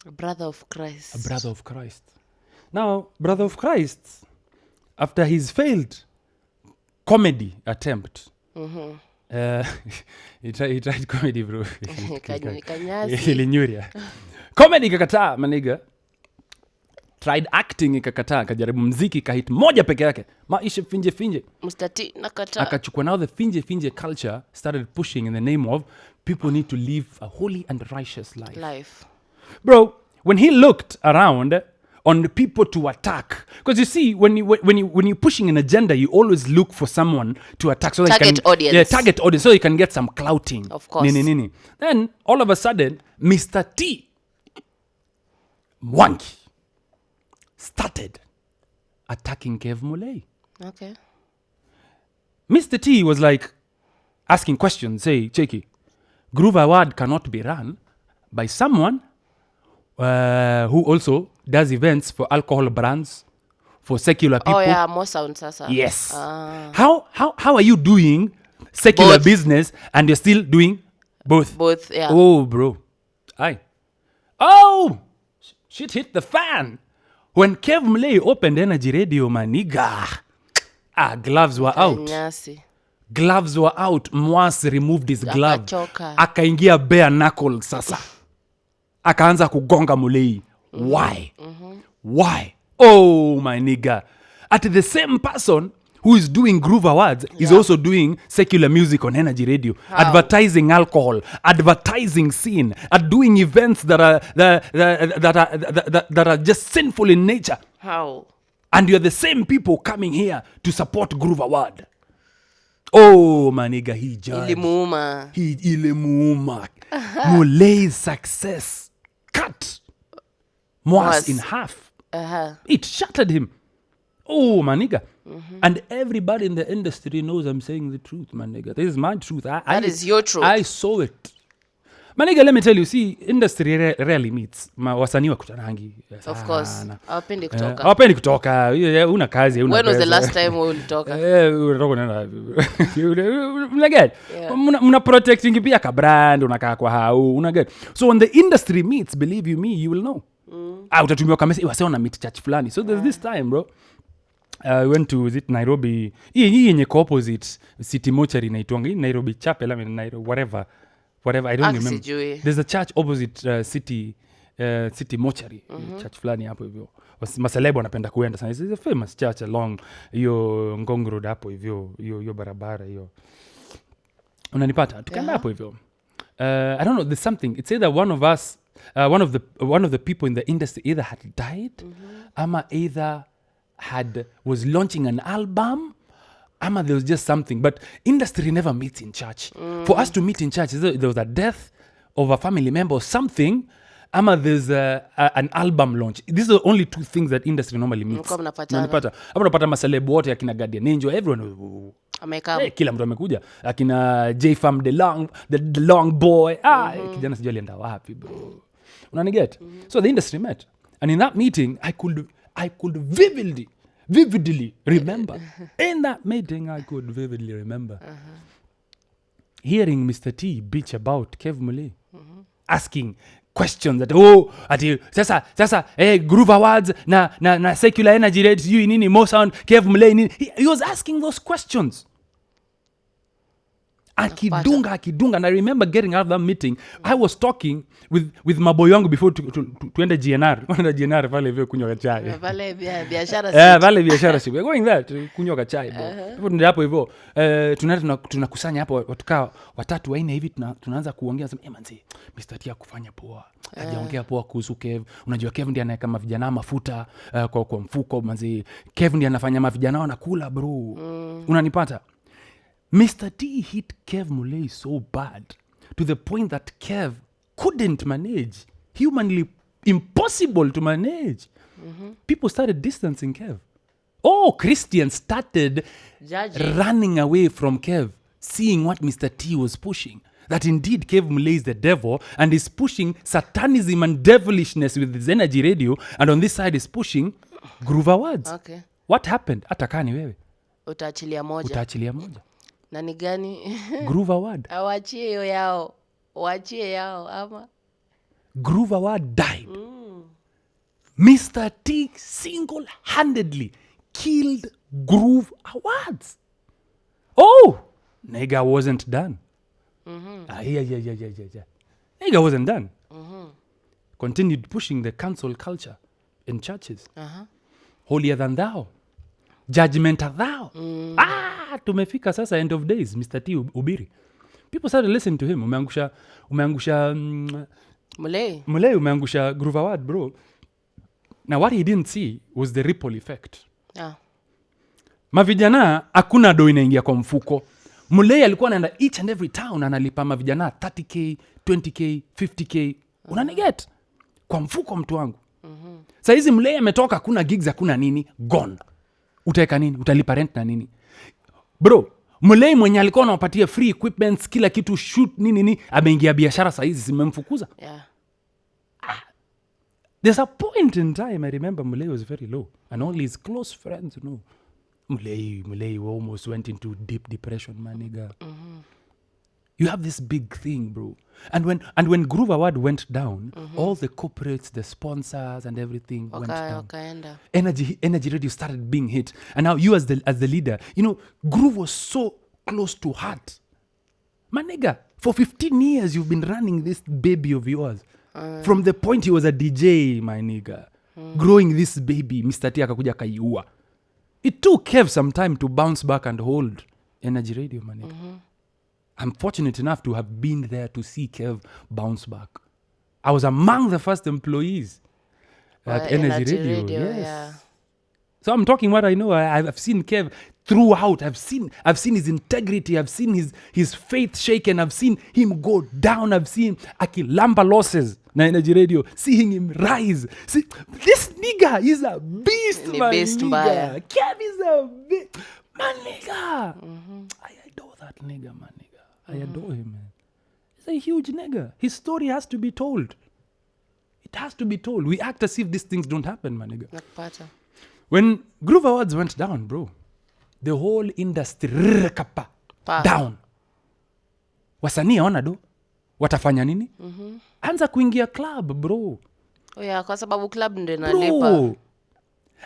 B: A brother of Christ.
A: A brother of Christ. Now, brother of Christ, after he's failed comedy attempt. He tried comedy, bro.
B: Kanyasi.
A: Ilinyuria. Comedy ikakataa, maniga. Tried acting ikakataa, kajaribu mziki kahit moja peke yake. Maisha finje.
B: Mustati nakata.
A: Akachukua. Now the finje culture started pushing in the name of people need to live a holy and righteous life. Bro, when he looked around on the people to attack, because you see, when you're pushing an agenda, you always look for someone to attack, so
B: target audience.
A: Yeah, target audience, so you can get some clouting.
B: Of course.
A: Then all of a sudden, Mr. T, MWANGI, started attacking KEV MULEI.
B: Okay.
A: Mr. T was like asking questions. Say, Cheki, Groove Award cannot be run by someone who also does events for alcohol brands, for secular people.
B: Oh yeah, more sound sasa.
A: Yes. How are you doing secular business and you're still doing both?
B: Both, yeah.
A: Oh, bro. Aye. Oh, shit hit the fan. When KEV MULEI opened Energy Radio, maniga, gloves were out.
B: Kanyasi.
A: Gloves were out. Mwasi removed his glove.
B: Akachoka.
A: Akaingia bare knuckle sasa. Akaanza kugonga MULEI. Why? Why? Oh, my nigga. At the same person who is doing Groove Awards is also doing secular music on Energy Radio. How? Advertising alcohol, advertising scene, doing events that are just sinful in nature.
B: How? And
A: you're the same people coming here to support Groove Award. Oh, my nigga, he judged. Ilimuuma. MULEI's success cut Mwasi in half. It shattered him. Oh, my nigga. And everybody in the industry knows I'm saying the truth, my nigga. This is my truth.
B: That is your truth.
A: I saw it. My nigga, let me tell you, see, industry rarely meets. Wasanii wakutanangi.
B: Of course. Hawapendi kutoka.
A: Hawapendi kutoka. Una kazi, una
B: When was the last time we ulitoka?
A: Unaget? Muna protecting pia ka brand, unakaa kwa hau, unaget? So when the industry meets, believe you me, you will know. Utatumiwa kamesi, wase wana meet church fulani. So there's this time, bro. I went to Nairobi. Hii yenye ko opposite City Mortuary inaitwanga. Nairobi Chapel, I mean Nairobi whatever, I don't remember. There's a church opposite City Mortuary. Church fulani hapo hivyo. Maselebo wanapenda kuenda sana. It's a famous church along hiyo Ngong Road hapo hivyo, hiyo barabara hiyo. Unanipata? Tukaenda hapo hivyo. I don't know, there's something. It's either one of us, one of the people in the industry either had died, ama either was launching an album, ama there was just something. But industry never meets in church. For us to meet in church, there was a death of a family member or something, ama there's an album launch. These are the only two things that industry normally meets. Unapata maselebu wote akina Guardian Angel, everyone kila mtu amekuja. Akina J-Fam the long boy. Kijana sijui alienda wapi, bro. Unaniget? So the industry met. And in that meeting, I could vividly remember. In that meeting, I could vividly remember hearing Mr. T bitch about KEV MULEI, asking questions that ati sasa Groove Awards na secular energy rates you nini more sound KEV MULEI nini. He was asking those questions. Akidunga. And I remember getting out of that meeting. I was talking with maboy wangu before tuende GNR. Wanaenda GNR pale hivyo kunywa chai.
B: Vale biashara.
A: Vale biashara siku. We're going there kunywa chai bro. Ndio hapo hivyo. Tunakusanya hapo watukaa watatu waine hivi tunaanza kuongea sema manzi Mr. T kufanya poa. Hajaongea poa kuhusu KEV. Unajua KEV ndiye anaweka mavijana mafuta kwa mfuko manzi. KEV ndiye anafanya mavijana wanakula bro. Unanipata? Mr. T hit KEV MULEI so bad to the point that KEV couldn't manage. Humanly impossible to manage. People started distancing KEV. Xtian started running away from KEV, seeing what Mr. T was pushing. That indeed KEV MULEI is the devil and is pushing satanism and devilishness with his Energy Radio, and on this side is pushing Groove Awards.
B: Okay.
A: What happened? Atakani wewe.
B: Utaachilia moja. Nani gani?
A: Groove Award.
B: Awachie yao. Wachie yao ama.
A: Groove Award died. Mr. T single-handedly killed Groove Awards. Oh, nigga wasn't done. Yeah. Nigga wasn't done. Continued pushing the cancel culture in churches. Holier than thou. Judgmental thou. Tumefika sasa end of days, Mr. T Ubiri. People started listening to him. Umeangusha
B: MULEI,
A: umeangusha Groove Award, bro. Now what he didn't see was the ripple effect. Mavijana hakuna do inaingia kwa mfuko. MULEI alikuwa anaenda each and every town analipa mavijana 30k, 20k, 50k. Unaniget? Kwa mfuko mtu wangu. Sasa hizi MULEI ametoka, hakuna gigs, hakuna nini, gone. Utaweka nini? Utalipa rent na nini? Bro, MULEI mwenye alikuwa anawapatia free equipments, kila kitu, shoot nini, ameingia biashara sasa hizi zimemfukuza. There's a point in time I remember MULEI was very low and all his close friends, you know. MULEI almost went into deep depression, my nigga. You have this big thing, bro. And when Groove Award went down, all the corporates, the sponsors and everything went down. Energy Radio started being hit. And now you as the leader, you know, Groove was so close to heart. My nigga, for 15 years you've been running this baby of yours. From the point he was a DJ, my nigga. Growing this baby, Mr. T akakuja kaiua. It took KEV some time to bounce back and hold Energy Radio, my nigga. I'm fortunate enough to have been there to see KEV bounce back. I was among the first employees at Energy Radio. Yes.
B: Yeah.
A: So I'm talking what I know. I've seen KEV throughout. I've seen his integrity. I've seen his faith shaken. I've seen him go down. I've seen akilamba losses na Energy Radio. Seeing him rise. See, this nigga is a beast, my nigga. KEV is a beast. My nigga. I adore that nigga, my nigga. I adore him, man. He's a huge nigga. His story has to be told. It has to be told. We act as if these things don't happen, my nigga. When Groove Awards went down, bro, the whole industry down. Wasanii hawana do. Watafanya nini? Anza kuingia club, bro.
B: Oh yeah, kwa sababu club ndio inalipa.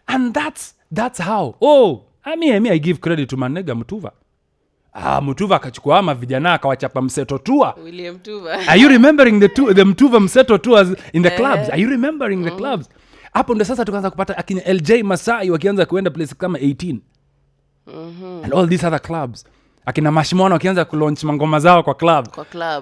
A: And that's how. Oh, I give credit to my nigga Mutuva. Mutuva akachukua vijana akawachapa mseto tour.
B: William Tuva.
A: Are you remembering the Mutuva mseto tours in the clubs? Are you remembering the clubs? Hapo ndo sasa tukaanza kupata akina LJ Masai wakianza kuenda place kama 18. And all these other clubs. Akina Mashimono wakianza kulaunch mangoma zao kwa club.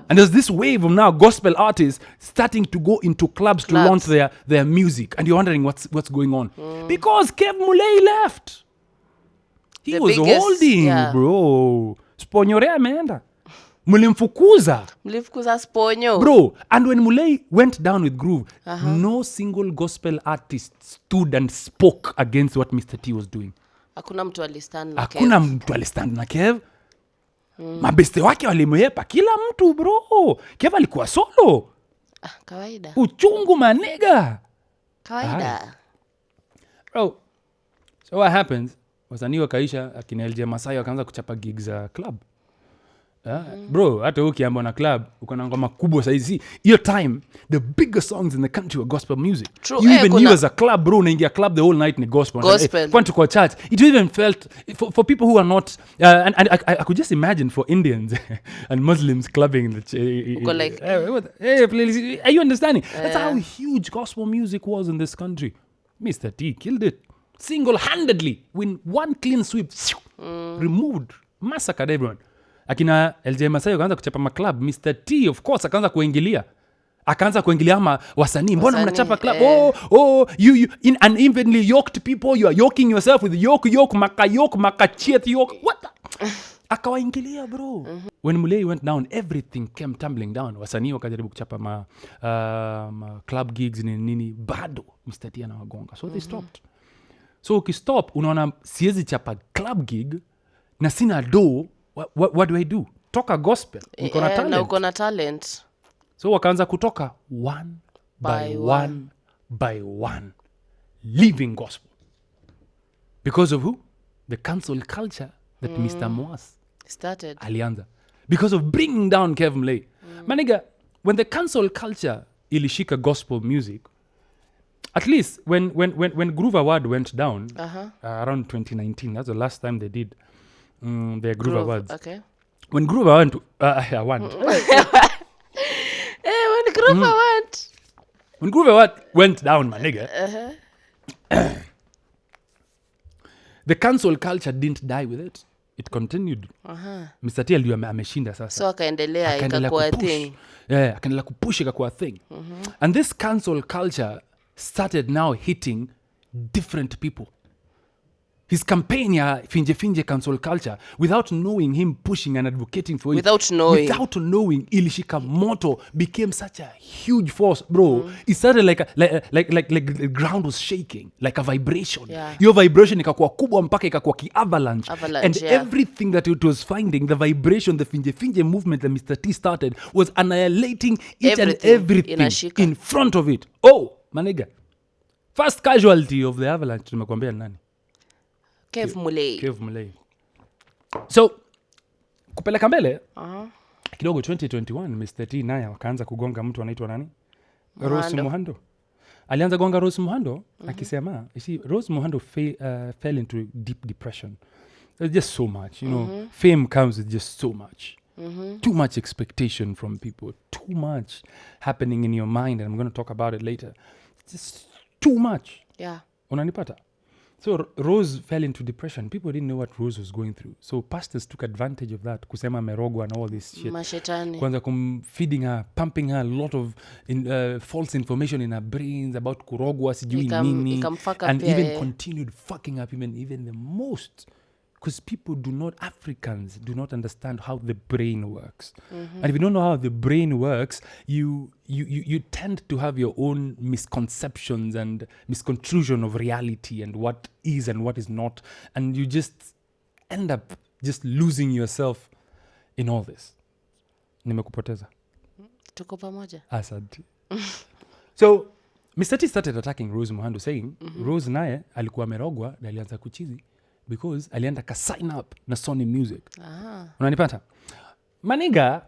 A: And there's this wave of now gospel artists starting to go into clubs to launch their music. And you're wondering what's going on. Because KEV MULEI left. He was holding, bro. Sponyore ameenda. Mlimfukuza
B: Sponyo.
A: Bro, and when MULEI went down with Groove, no single gospel artist stood and spoke against what Mr. T was doing.
B: Hakuna mtu
A: alistand na KEV. Mabeste wake walimhepa kila mtu, bro. KEV alikuwa solo.
B: Kawaida.
A: Uchungu manega.
B: Kawaida.
A: Bro, so what happens? Wasanii wakaisha, akina LJ Masai wakaanza kuchapa gigs za club. Bro, hata ukiamba na club uko na ngoma kubwa saizi. Your time, the biggest songs in the country were gospel music.
B: True.
A: You even knew as a club, bro, unaingia club the whole night ni gospel. Went to call church. It even felt for people who are not and I could just imagine for Indians and Muslims clubbing in the
B: like,
A: hey, please, are you understanding? That's how huge gospel music was in this country. Mr. T killed it single-handedly with one clean sweep. Removed, massacred everyone. Akina LJ Masai wakaanza kuchapa maclub. Mr. T of course akaanza kuingilia ama wasanii, mbona mnachapa club? You unevenly yoked people, you are yoking yourself with yoke makachiet yoke. What? Akawaingilia, bro. When MULEI went down, everything came tumbling down. Wasanii wakajaribu kuchapa ma club gigs nini bado Mr. T anawagonga. So they stopped. So ukistop, unaona siezi chapa club gig na sina do. What do I do? Toka gospel.
B: Uko na talent.
A: So wakaanza kutoka one by one. Living gospel. Because of who? The cancel culture that Mr. Moas
B: started.
A: Alianza. Because of bringing down KEV MULEI. Maniga, when the cancel culture ilishika gospel music, at least when Groove Award went down around 2019, that's the last time they did The Groove Awards.
B: Okay.
A: When Groove went to, when Groove Award went down, my nigga, the cancel culture didn't die with it. It continued. Mr. T alikuwa ameshinda sasa.
B: So akaendelea ikakuwa thing.
A: Yeah, akaendelea kupush ikakuwa thing. And this cancel culture started now hitting different people. His campaign ya finje cancel culture, without knowing him pushing and advocating for it.
B: Without knowing,
A: ilishika moto, became such a huge force, bro. It started like the ground was shaking, like a vibration.
B: Yeah.
A: Your vibration ikakuwa kubwa mpaka ikakuwa avalanche. And
B: yeah.
A: everything that it was finding, the vibration, the finje movement that Mr. T started was annihilating each and everything in front of it. Oh, maniga. First casualty of the avalanche tumekwambia nani?
B: KEV
A: MULEI. So kupeleka mbele kidogo 2021 Mr. T naye wakaanza kugonga mtu anaitwa nani? Rose Muhando. Alianza gonga Rose Muhando akisema, you see, Rose Muhando fell into deep depression. There's just so much, you know. Fame comes with just so much. Too much expectation from people, too much happening in your mind, and I'm going to talk about it later. It's just too much.
B: Yeah.
A: Unanipata? So Rose fell into depression. People didn't know what Rose was going through. So pastors took advantage of that. Kusema merogwa and all this shit.
B: Mashetani.
A: Kwanza feeding her, pumping her a lot of false information in her brains about kurogwa, sijui nini. And even continued fucking up even the most. Because Africans do not understand how the brain works. And if you don't know how the brain works, you tend to have your own misconceptions and misconstruction of reality and what is and what is not. And you just end up just losing yourself in all this. Nimekupoteza.
B: Tuko pamoja.
A: Asante. So, Mr. T started attacking Rose Muhando, saying, Rose naye alikuwa merogwa na alianza kuchizi because alienda ka sign up na Sony Music. Unanipata? Maniga,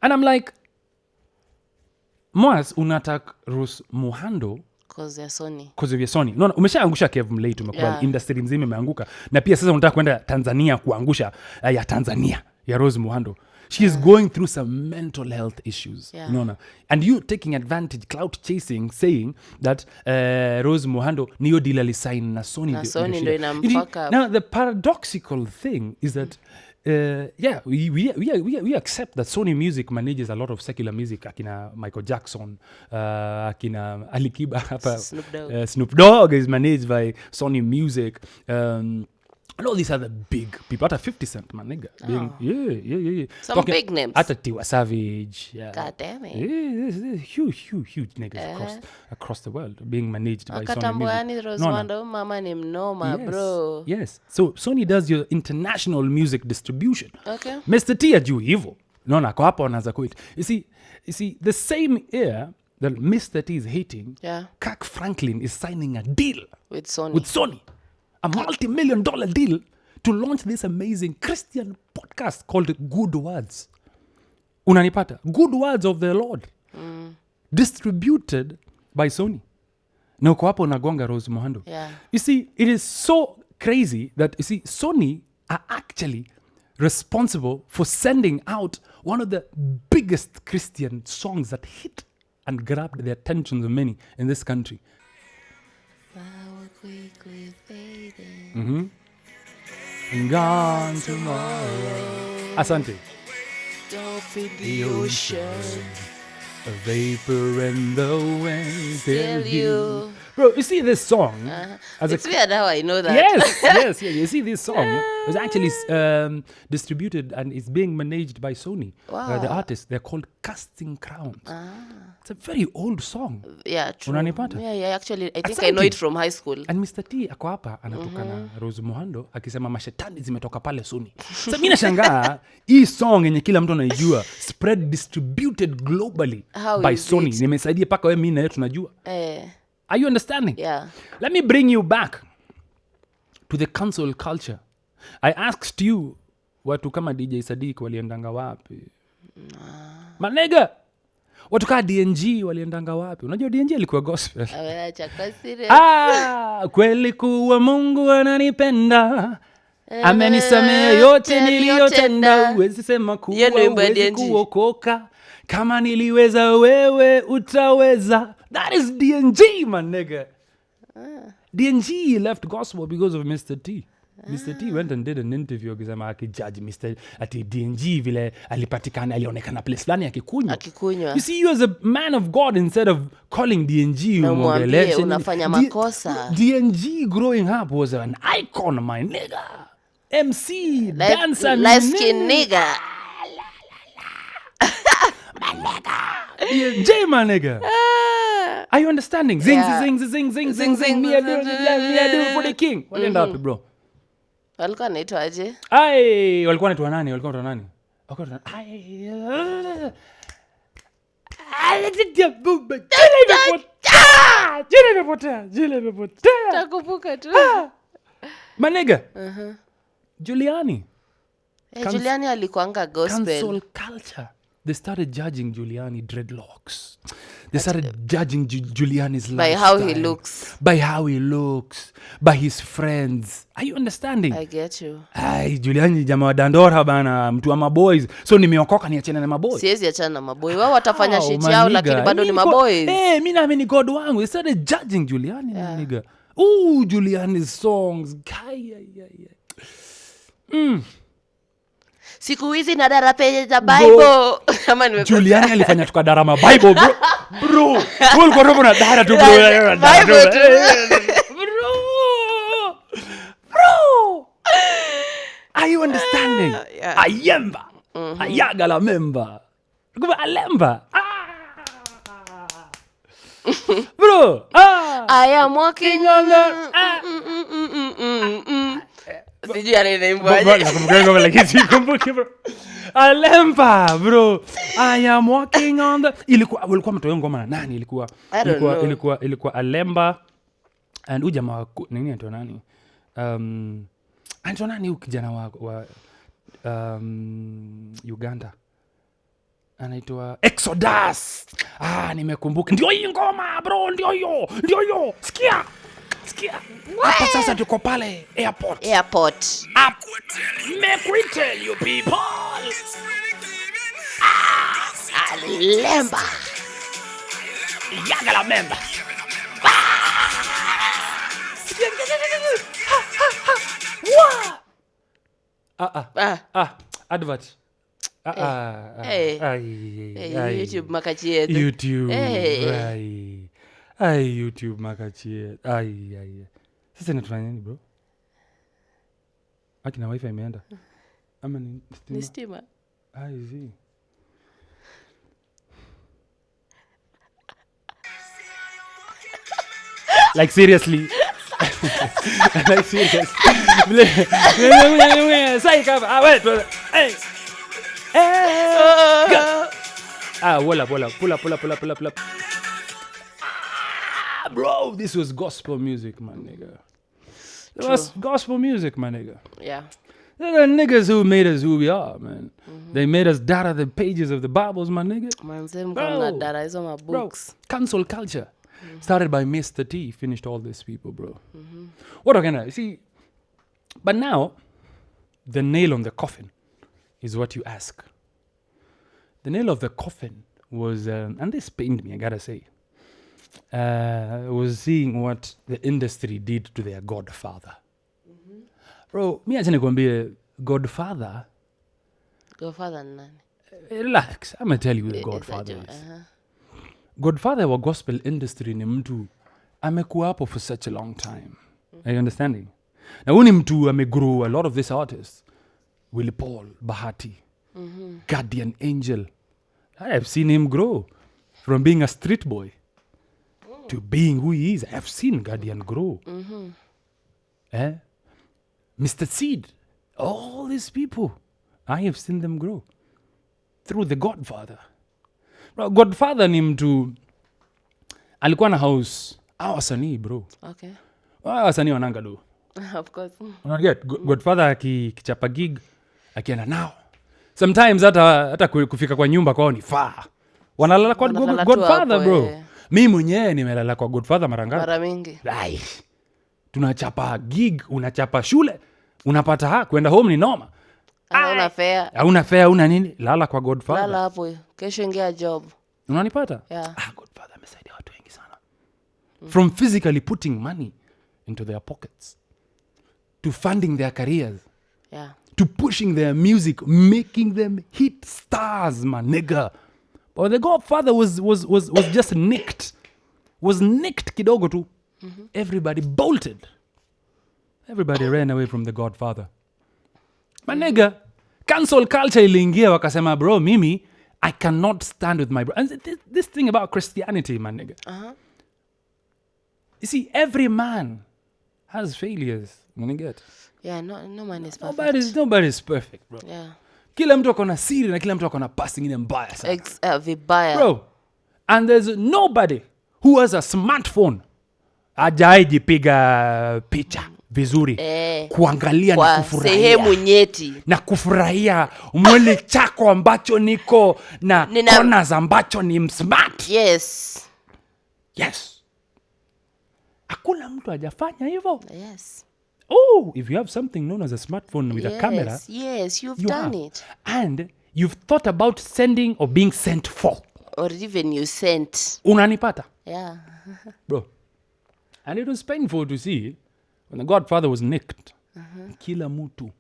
A: and I'm like, Moas unatak Rose Muhando
B: cause ya Sony.
A: Cause of your Sony. No, umeshaangusha KEV MULEI tumekubali. Industry mzima imeanguka. Na pia sasa unataka kwenda Tanzania kuangusha ya Tanzania ya Rose Muhando. She is going through some mental health issues.
B: Yeah.
A: You know, and you taking advantage, clout chasing, saying that Rose Muhando niyo deal alisign na Sony.
B: Na Sony ndo inamfuck.
A: Now the paradoxical thing is that we accept that Sony Music manages a lot of secular music, akina Michael Jackson, akina Ali Kiba, Snoop Dogg is managed by Sony Music. And all these other big people, at 50 Cent, my nigga. Yeah.
B: Some big names.
A: At Tiwa Savage. Yeah.
B: God damn it.
A: Yeah, huge niggas across the world being managed by Sony Music.
B: Rose Muhando, mama ni mnoma, bro.
A: Yes. So Sony does your international music distribution.
B: Okay.
A: Mr. T ajui hivyo. Naona kwa hapa wanaanza kuit. You see, the same year that Mr. T is hating, Kirk Franklin is signing a deal
B: with Sony.
A: A multi-million-dollar deal to launch this amazing Christian podcast called Good Words. Unanipata? Good Words of the Lord. Distributed by Sony. Na uko hapo nagonga Rose Muhando.
B: Yeah.
A: You see, it is so crazy that, Sony are actually responsible for sending out one of the biggest Christian songs that hit and grabbed the attention of many in this country.
B: Quickly fading.
A: And gone tomorrow. Asante.
B: Don't feed the ocean.
A: A vapor in the wind.
B: Still you.
A: Bro, you see this song?
B: It's weird how I know that.
A: Yes. You see this song was actually distributed and it's being managed by Sony.
B: Wow.
A: The artists, they're called Casting Crowns. It's a very old song.
B: Yeah, true.
A: Unanipata?
B: Yeah, actually, I think I know it from high school.
A: And Mr. T ako hapa anatoka na Rose Muhando akisema mashetani zimetoka pale Sony. Sasa mimi nashangaa hii song yenye kila mtu anaijua spread distributed globally by Sony. Nimesaidia paka wewe mimi na wewe tunajua. Are you understanding?
B: Yeah.
A: Let me bring you back to the cancel culture. I asked you, watu kama DJ Sadiq waliendanga wapi? Manega, watu kama DNG waliendanga wapi? Unajua DNG alikuwa gospel.
B: Acha kwa serious.
A: Kweli kuwa Mungu ananipenda. Amenisamea yote niliyotenda, huwezi sema kuwa huwezi kuokoka. Kama niliweza wewe utaweza. That is DNG, my nigga. DNG left gospel because of Mr. T. Mr. T went and did an interview akisema akijudge Mr. ati DNG vile alipatikana alionekana place fulani akikunywa. You see, you as a man of God, instead of calling DNG
B: umwambie unafanya makosa.
A: DNG growing up was an icon, my nigga. MC, dancer,
B: light skin nigga.
A: My nigga. DNG, my nigga. Are you understanding? Zing, zing, zing, zing, zing, zing. Me I do for the king. What end up, bro?
B: Walikuwa naitwa aje?
A: Walikuwa naitwa nani? Jile
B: Takumbuka tu.
A: Manega. Giuliani.
B: Giuliani alikuanga gospel.
A: Cancel culture. They started judging Giuliani dreadlocks. They started judging Giuliani's lifestyle. By how he looks. By his friends. Are you understanding?
B: I get you.
A: Giuliani jamaa wa Dandora bana, mtu wa maboys. So nimeokoka niachane na maboys.
B: Siwezi achana na maboy. Wao watafanya shit yao lakini bado ni maboys.
A: Mimi naamini God wangu. They started judging Giuliani, nigga. Giuliani's songs.
B: Siku hizi na dara page za Bible. Kama nimekosa.
A: Giuliani alifanya tukadarama Bible, bro. Bro, wewe uko robo na dara tu bro.
B: Bible tu.
A: Bro. Are you understanding? Ayemba. Ayaga la member. Kuba alemba. Bro.
B: I am walking on the Sijui anaimbaje.
A: Nakumbuka bro. Alemba bro. I am walking on the ilikuwa mtoyo ngoma na nani ilikuwa Alemba and ujamaa nini anaitwa nani? Anaitwa nani ukijana wa Uganda? Anaitwa Exodus. Nimekumbuka. Ndio hii ngoma bro, ndio hiyo. Sikia. Hapa sasa tuko pale airport. Make we tell you people.
B: Alemba.
A: Yaga la member. Advert.
B: YouTube makachie.
A: YouTube. YouTube makachie. Sasa natufanya nini bro? Akina wifi imeenda. Ama ni
B: stima.
A: See. Like seriously. Say cover. Wait. Hey. Pull up. Bro, this was gospel music, my nigga. It was gospel music, my nigga.
B: Yeah.
A: They're the niggas who made us who we are, man. They made us data the pages of the Bibles, my nigga.
B: Bro,
A: cancel culture. Started by Mr. T, finished all these people, bro. What can I see? But now, the nail on the coffin is what you ask. The nail of the coffin was, and this pained me, I gotta say, was seeing what the industry did to their godfather. Bro, mi acha nikwambie Godfather
B: nani?
A: Relax, I'm gonna tell you who the Godfather is. Godfather wa gospel industry ni mtu amekuwa hapo for such a long time. Are you understanding? Na huyu ni mtu amegrow a lot of these artists. Willie Paul, Bahati, Guardian Angel. I have seen him grow from being a street boy to being who he is. I have seen Guardian grow. Mr. Seed, all these people, I have seen them grow through the Godfather. Bro, Godfather ni mtu alikuwa na house. Wasanii bro.
B: Okay.
A: Wasanii wananga do.
B: Of course.
A: Unaget Godfather akichapa gig akienda nao. Sometimes hata kufika kwa nyumba kwao ni faa. Wanalala kwa Godfather bro. Mimi mwenyewe nimelala kwa Godfather mara ngapi?
B: Mara mingi.
A: Tunachapa gig, unachapa shule, unapata kwenda home ni noma.
B: Hauna fare.
A: Hauna fare, hauna nini, lala kwa Godfather.
B: Lala hapo, kesho ingia job.
A: Unanipata?
B: Yeah.
A: Godfather amesaidia watu wengi sana. From physically putting money into their pockets, to funding their careers,
B: Yeah.
A: to pushing their music, making them hit stars, my nigga. But the Godfather was just nicked. Was nicked kidogo tu. Everybody bolted. Everybody ran away from the Godfather. My nigga, cancel culture iliingia wakasema, bro, mimi, I cannot stand with my bro. And this thing about Christianity, my nigga. You see, every man has failures. You get?
B: Yeah, no man is perfect.
A: Nobody's perfect, bro.
B: Yeah.
A: Kila mtu akona siri na kila mtu akona past ingine mbaya sana.
B: Vibaya.
A: Bro, and there's nobody who has a smartphone ajaijipiga picha vizuri, kuangalia
B: kwa
A: na kufurahia
B: sehemu nyeti
A: na kufurahia mwili chako ambacho niko na corners ambacho ni smart.
B: Yes.
A: Hakuna mtu hajafanya hivyo.
B: Yes.
A: Oh, if you have something known as a smartphone with a camera,
B: yes, you've done it.
A: And you've thought about sending or being sent for.
B: Or even you sent.
A: Unanipata?
B: Yeah.
A: Bro. And it was painful to see when the Godfather was nicked. Kila mtu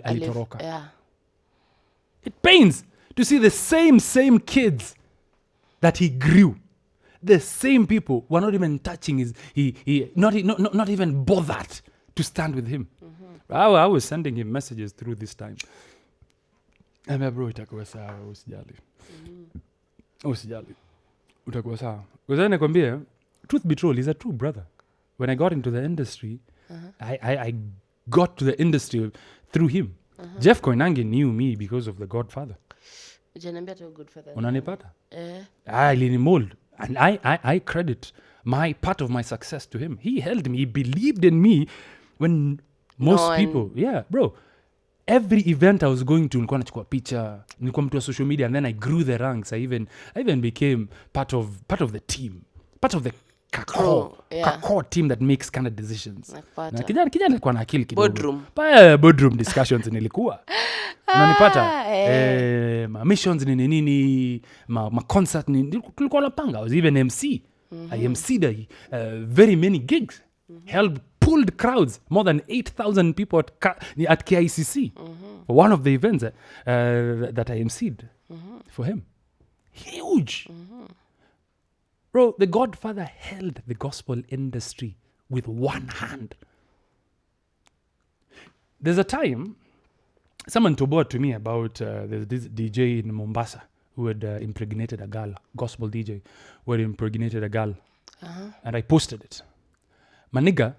A: alitoroka.
B: Yeah.
A: It pains to see the same kids that he grew. The same people were not even touching not even bothered to stand with him. I was sending him messages through this time. Bro, itakuwa sawa, usijali. Utakuwa sawa. Because nakwambia, truth be told, he's a true brother. When I got into the industry, I got to the industry through him. Jeff Koinange knew me because of the Godfather.
B: Ujaniambia tu Godfather.
A: Unanipata? Alinimold. And I credit my part of my success to him. He held me. He believed in me when most people... Yeah, bro. Every event I was going to, nilikuwa nachukua picha, nilikuwa mtu wa social media, and then I grew the ranks. I even became part of the team. Part of the kakao team that makes kind of decisions. Na kijana alikuwa na akili kidogo. Boardroom discussions nilikuwa. Unanipata? Ma missions nini, ma concert nini, tulikuwa napanga. I was even MC. I MC'd very many gigs. Pulled crowds, more than 8,000 people at KICC. For one of the events that I MC'd for him. Huge. Bro, the Godfather held the gospel industry with one hand. There's a time, someone told to me about this DJ in Mombasa who had impregnated a girl, gospel DJ, who had impregnated a girl. And I posted it. Maniga,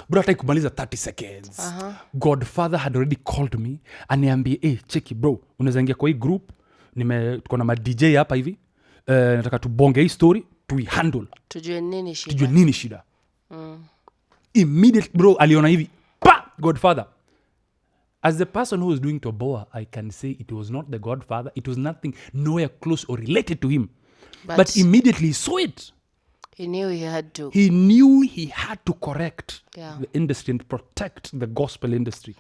A: bro, hata kumaliza 30 seconds. Godfather had already called me aniambie, cheki bro, unaweza ingia kwa hii group, tuko na ma DJ hapa hivi, nataka tubonge hii story, tuihandle. Tujue nini shida. Immediately, bro, aliona hivi, Godfather. As the person who was doing Toboa, I can say it was not the Godfather. It was nothing nowhere close or related to him. But immediately he saw it.
B: He knew he had to.
A: He knew he had to correct the industry and protect the gospel industry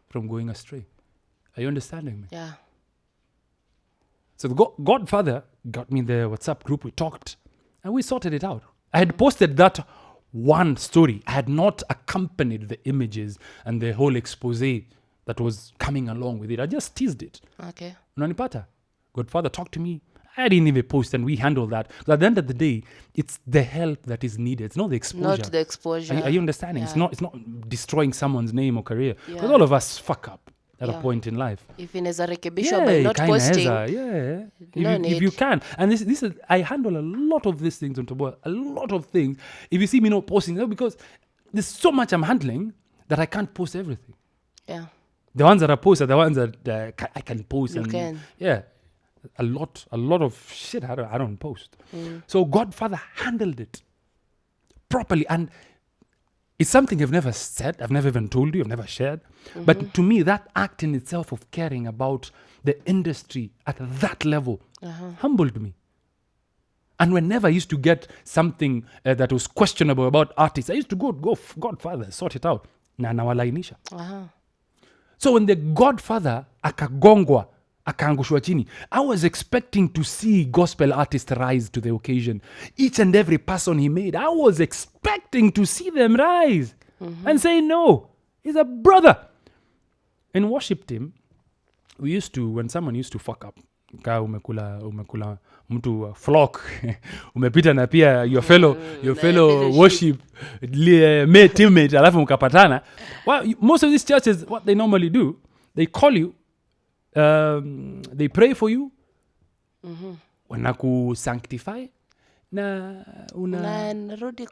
A: from going astray. Are you understanding me?
B: Yeah.
A: So the Godfather got me in the WhatsApp group. We talked and we sorted it out. I had posted that one story. I had not accompanied the images and the whole expose that was coming along with it. I just teased it.
B: Okay.
A: Unanipata? Godfather talked to me. I didn't even post, and we handle that. So at the end of the day, it's the help that is needed. It's not the exposure.
B: Not the exposure.
A: Are you understanding? Yeah. It's not destroying someone's name or career. Because all of us fuck up at a point in life.
B: If inaweza rekebishwa by not posting.
A: If you can. And this is, I handle a lot of these things on Toboa. A lot of things. If you see me not posting, because there's so much I'm handling that I can't post everything.
B: Yeah.
A: The ones that I post are the ones that I can post.
B: You can.
A: Yeah. A lot of shit I don't post. So Godfather handled it properly, and it's something I've never said, I've never even told you, I've never shared. But to me, that act in itself of caring about the industry at that level humbled me. And whenever I used to get something that was questionable about artists, I used to go Godfather, sort it out. Na nawalainisha. So when the Godfather akagongwa, akaangushwa chini, I was expecting to see gospel artists rise to the occasion. Each and every person he made, I was expecting to see them rise and say, no, he's a brother. In worship team, we used to, when someone used to fuck up, ka umekula mtu flock, umepita na pia your fellow worship teammate, alafu mkapatana. Well, most of these churches, what they normally do, they call you, they pray for you, wanaku sanctify, na
B: unarudi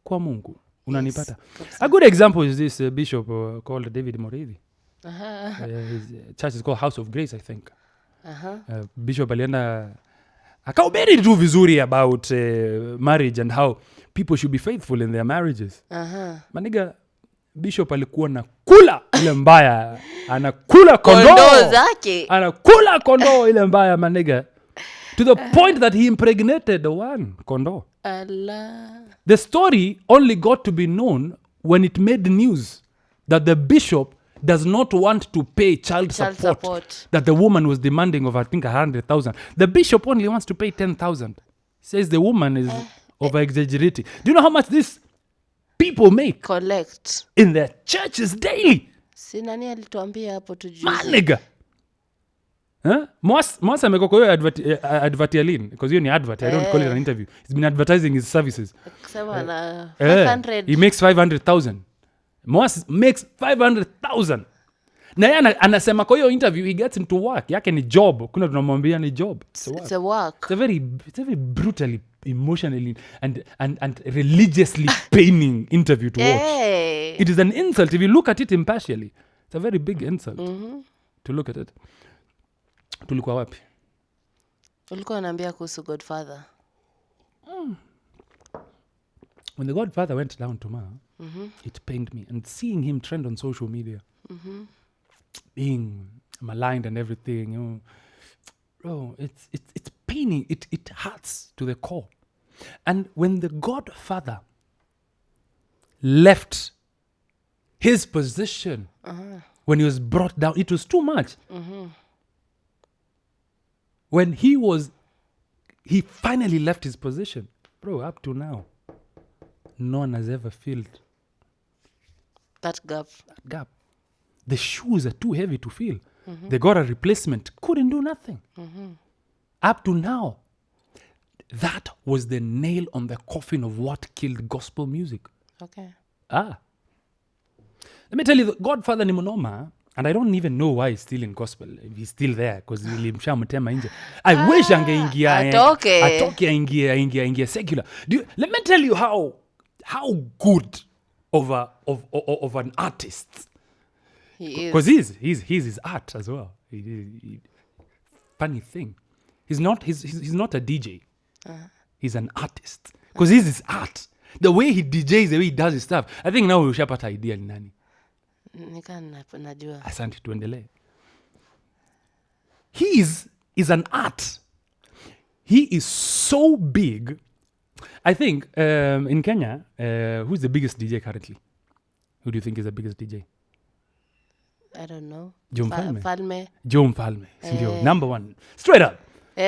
A: kwa Mungu. Unanipata. A good example is this bishop called David Moreithi. His church is called House of Grace, I think. Bishop alienda akahubiri tu vizuri about marriage and how people should be faithful in their marriages. Maniga, bishop alikuwa na kula ile mbaya, anakula kondoo
B: zake,
A: anakula kondoo ile mbaya maniga, to the point that he impregnated one kondoo.
B: Allah.
A: The story only got to be known when it made news that the bishop does not want to pay child support that the woman was demanding of, I think, 100,000. The bishop only wants to pay 10,000. Says the woman is over-exaggerating. Do you know how much these people make?
B: Collect.
A: In their churches daily.
B: Si nani alituambia hapo tujuzi.
A: Maniga. Mwasa ameko kwa hiyo advertialin, because hiyo ni advert. I don't call it an interview. He's been advertising his services.
B: Kusema na 500.
A: He makes 500,000. Mwasa makes 500,000. Na yeye anasema kwa hiyo interview he gets into work. Yake ni job. Kuna tunamwambia ni job.
B: It's a work.
A: It's a very brutally, emotionally and religiously paining interview to watch. It is an insult if you look at it impartially. It's a very big insult to look at it. Tulikuwa wapi?
B: Ulikuwa unaniambia kuhusu Godfather.
A: When the Godfather went down to Ma, it pained me. And seeing him trend on social media, being maligned and everything, you know, bro, it's paining. It hurts to the core. And when the Godfather left his position, when he was brought down, it was too much. When he finally left his position, bro, up to now, no one has ever filled
B: that
A: gap. The shoes are too heavy to fill. They got a replacement, couldn't do nothing. Up to now, that was the nail on the coffin of what killed gospel music.
B: Okay.
A: Let me tell you, the Godfather ni mnoma. And I don't even know why he's still in gospel. If he's still there, because nilimshamtema nje. I wish angeingia atoke aingia secular. Let me tell you how good of an artist
B: he is.
A: Because he's his art as well. Funny thing, he's not a DJ. He's an artist because he's his art. The way he DJs, the way he does his stuff. I think now ushapata idea ni nani.
B: Najua.
A: Asante, tuendelee. He is an art. He is so big. I think in Kenya, who's the biggest DJ currently? Who do you think is the biggest DJ?
B: I don't know.
A: Joe Mfalme. Sindio, number one. Straight up.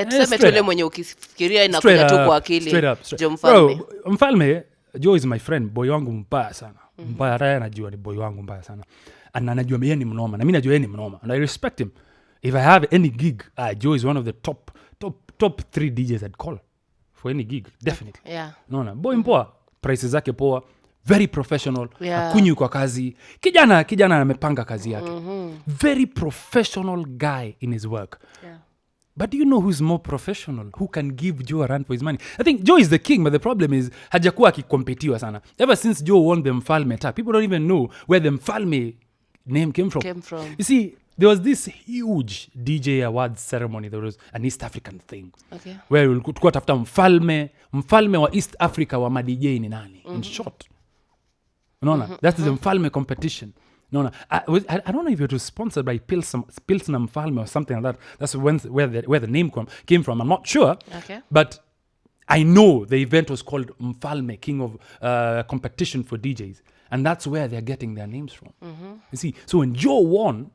B: Tuseme tule mwenye ukifikiria inakuja tu kwa akili. Joe Mfalme.
A: Bro, Mfalme, Joe is my friend. Boy wangu mbaya sana. Mbaya, hata anajua ni boy wangu mbaya sana. And anajua yeye ni mnoma. Na mimi najua yeye ni mnoma. And I respect him. If I have any gig, Joe is one of the top 3 DJs I'd call for any gig. Definitely.
B: Yeah.
A: Naona. Boy mpoa. Prices zake poa. Very professional. Hakunywi kwa kazi. Kijana amepanga kazi yake. Very professional guy in his work.
B: Yeah.
A: But do you know who's more professional? Who can give Joe a run for his money? I think Joe is the king, but the problem is hajakuwa akikompetiwa sana. Ever since Joe won the Mfalme tap, people don't even know where the Mfalme name came from. You see, there was this huge DJ awards ceremony. There was an East African thing.
B: Okay.
A: Where ulikuwa tafuta mfalme wa East Africa wa ma-DJ ni nani? In short. Unaona? That is the Mfalme competition. No. I don't know if it was sponsored by Pilsner Mfalme or something like that. That's where the name came from. I'm not sure.
B: Okay.
A: But I know the event was called Mfalme, King of Competition for DJs. And that's where they're getting their names from. You see, so when Joe won,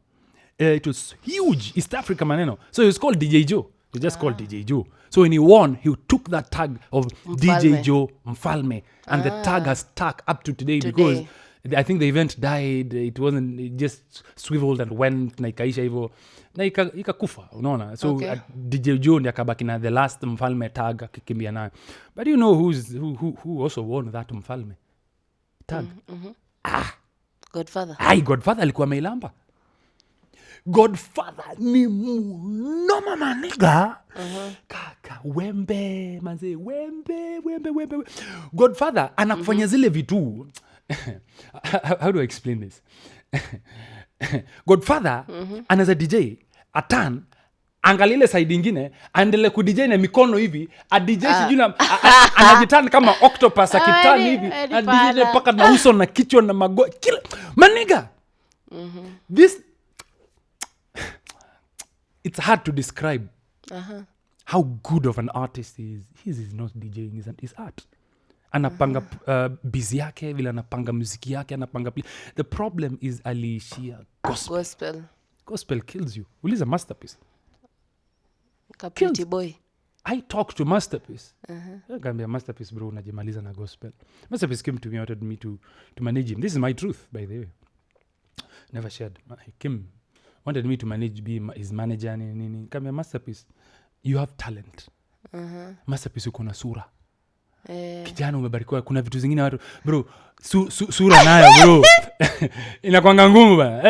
A: it was huge, East Africa maneno. So it was called DJ Joe. He just called DJ Joe. So when he won, he took that tag of DJ Joe Mfalme. And the tag has stuck up to today because I think the event died. It just swiveled and went na ikaisha hivyo. Na ikakufa, unaona. So DJ Joe ndiye akabaki na the last Mfalme tag akikimbia nayo. But you know who also won that Mfalme tag?
B: Godfather.
A: Godfather alikuwa meilamba. Godfather ni mnoma maniga. Kaka wembe manze wembe. Godfather anakufanya zile vitu. How do I explain this? Godfather anaza DJ atan angalile side ingine aendele ku DJ na mikono hivi a DJ sijui anajitan kama octopus akitan hivi a DJ paka na uso na kichwa na mago kila maniga. This it's hard to describe how good of an artist he is. He is not DJing, he's art. Anapanga busy yake vile anapanga muziki yake anapanga the problem is aliishia gospel kills you. Uliza Masterpiece
B: Kapiti boy.
A: I talked to Masterpiece. Gambia Masterpiece bro unajimaliza na gospel. Masterpiece came to me, wanted me to manage him. This is my truth by the way. Never shared. He came, wanted me to manage, be his manager nini. Gambia Masterpiece, you have talent. Masterpiece uko na sura. Kijana umebarikiwa, kuna vitu zingine watu bro sura nayo bro inakwanga ngumu bana.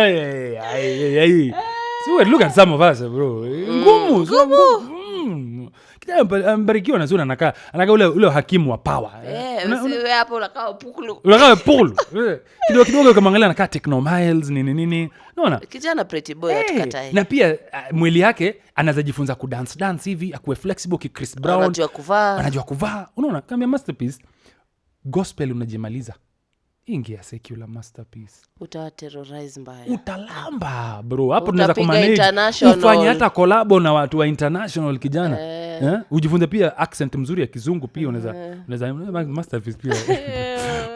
A: So look at some of us bro, ngumu. Kijana ambarikiwa na sura anakaa ule hakimu wa power.
B: Wewe hapo unakaa pukulu
A: kidogo kama angalia anakaa Techno Miles nini unaona
B: kijana pretty boy atakatai.
A: Na pia mwili yake anazajifunza ku dance hivi akuwe flexible ki Chris Brown, anajua kuvaa unaona. Kama Masterpiece gospel unajimaliza, ingia secular Masterpiece
B: utaterrorize mbaya,
A: utalamba bro. Hapo tunaweza kumanage ufanye hata collab na watu wa international kijana. Ujifunze pia accent mzuri ya kizungu pia unaweza Masterpiece pia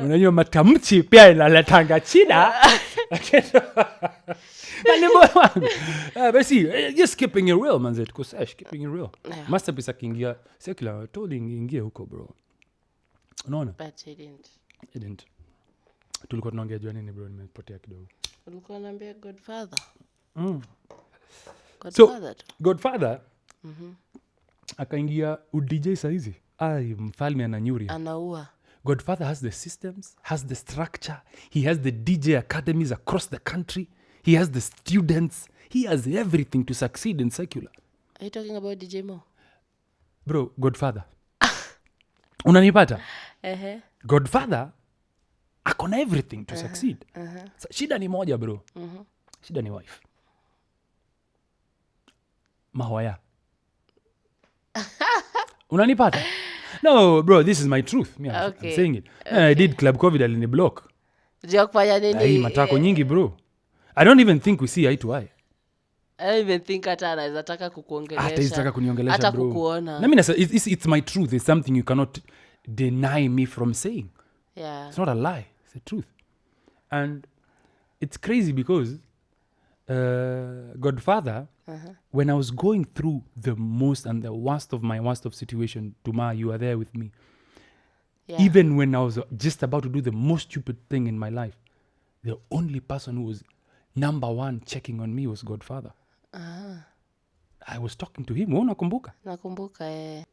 A: unajua matamchi pia inaletanga chida. But see, just keeping it real manze, tuko Sesh, keeping it real. Masterpiece akingia secular told ingia huko bro, unaona.
B: But he didn't.
A: Tulikuwa tunaongea jua nini bro, nimepotea kidogo.
B: Ulikuwa unaambia Godfather.
A: Godfather akaingia udj saizi. Mfalme ananyuri.
B: Anaua.
A: Godfather has the systems, has the structure. He has the DJ academies across the country. He has the students. He has everything to succeed in secular.
B: Are you talking about DJ Mo?
A: Bro, Godfather. Unanipata? Godfather akona everything to succeed. So, shida ni moja bro. Shida ni wife. Mahoya. Unanipata? No bro, this is my truth. I'm saying it. I did Club COVID alini block.
B: Jia kufanya nini?
A: Matako nyingi bro. I don't even think we see eye to eye.
B: I don't even think hata anaweza taka kukuongelesha.
A: Hata anataka kuniongelesha bro.
B: Hata kukuona.
A: Na mimi it's my truth. It's something you cannot deny me from saying.
B: Yeah.
A: It's not a lie. It's the truth. And it's crazy because Godfather, when I was going through the most and the worst of my worst of situation, Tuma, you were there with me. Yeah. Even when I was just about to do the most stupid thing in my life, the only person who was number one checking on me was Godfather. I was talking to him. Nakumbuka.
B: Nakumbuka.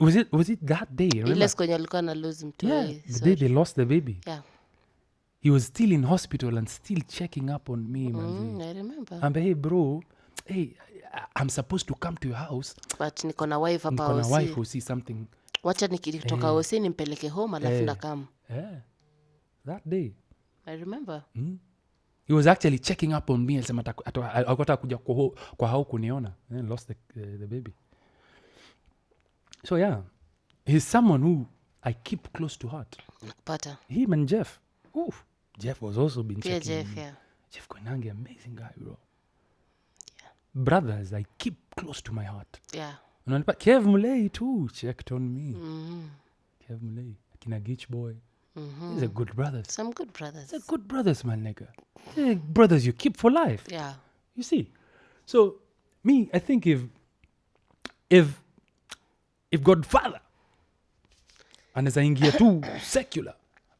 A: Was it that day?
B: Ile siku alikuwa na lose mtu.
A: Yeah, the day they lost the baby.
B: Yeah.
A: He was still in hospital and still checking up on me.
B: I remember.
A: I'm hey bro, hey, I'm supposed to come to your house.
B: But niko na wife hapa
A: house. Niko na wife who see something.
B: Wacha nikitoka house nimpeleke home alafu nakam.
A: Yeah. That day.
B: I remember.
A: He was actually checking up on me. Alisema akotaka kuja kwa hao kuniona. Then lost the baby. So yeah, he's someone who I keep close to heart.
B: Pata.
A: Him and Jeff. Oof. Jeff was also been checking.
B: Jeff, yeah.
A: Jeff Koinange, amazing guy, bro. Yeah. Brothers, I keep close to my heart.
B: Yeah.
A: unanipa KEV MULEI too checked on me. KEV MULEI kina Gitch Boy. He's a good brothers.
B: Some good brothers.
A: They're good brothers, man, nigga. They're brothers you keep for life.
B: Yeah.
A: You see? So, me, I think if Godfather anaweza ingia tu secular,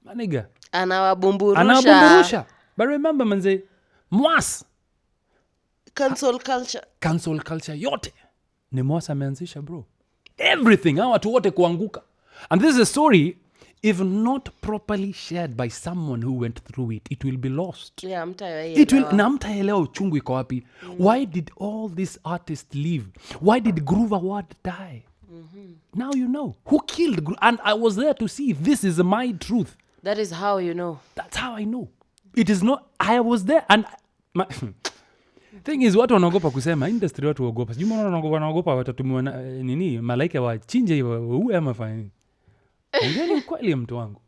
A: man, nigga.
B: Anawabumburusha.
A: But remember, manze, Mwas.
B: Cancel culture
A: yote. Ni Mwas ameanzisha, bro. Everything, hawa watu wote kuanguka. And this is a story, if not properly shared by someone who went through it, it will be lost.
B: Yeah,
A: na mtaelewa uchungu iko wapi. Why did all these artists leave? Why did Groove Award die? Now you know. Who killed and I was there to see. This is my truth.
B: That is how you know.
A: That's how I know. It is not, I was there and thing is watu wanaogopa kusema, industry watu waogopa. Sijui mbona wanaogopa watatumiwa nini malaika wachinje uwe ama fanya nini. Ngeni kweli mtu wangu.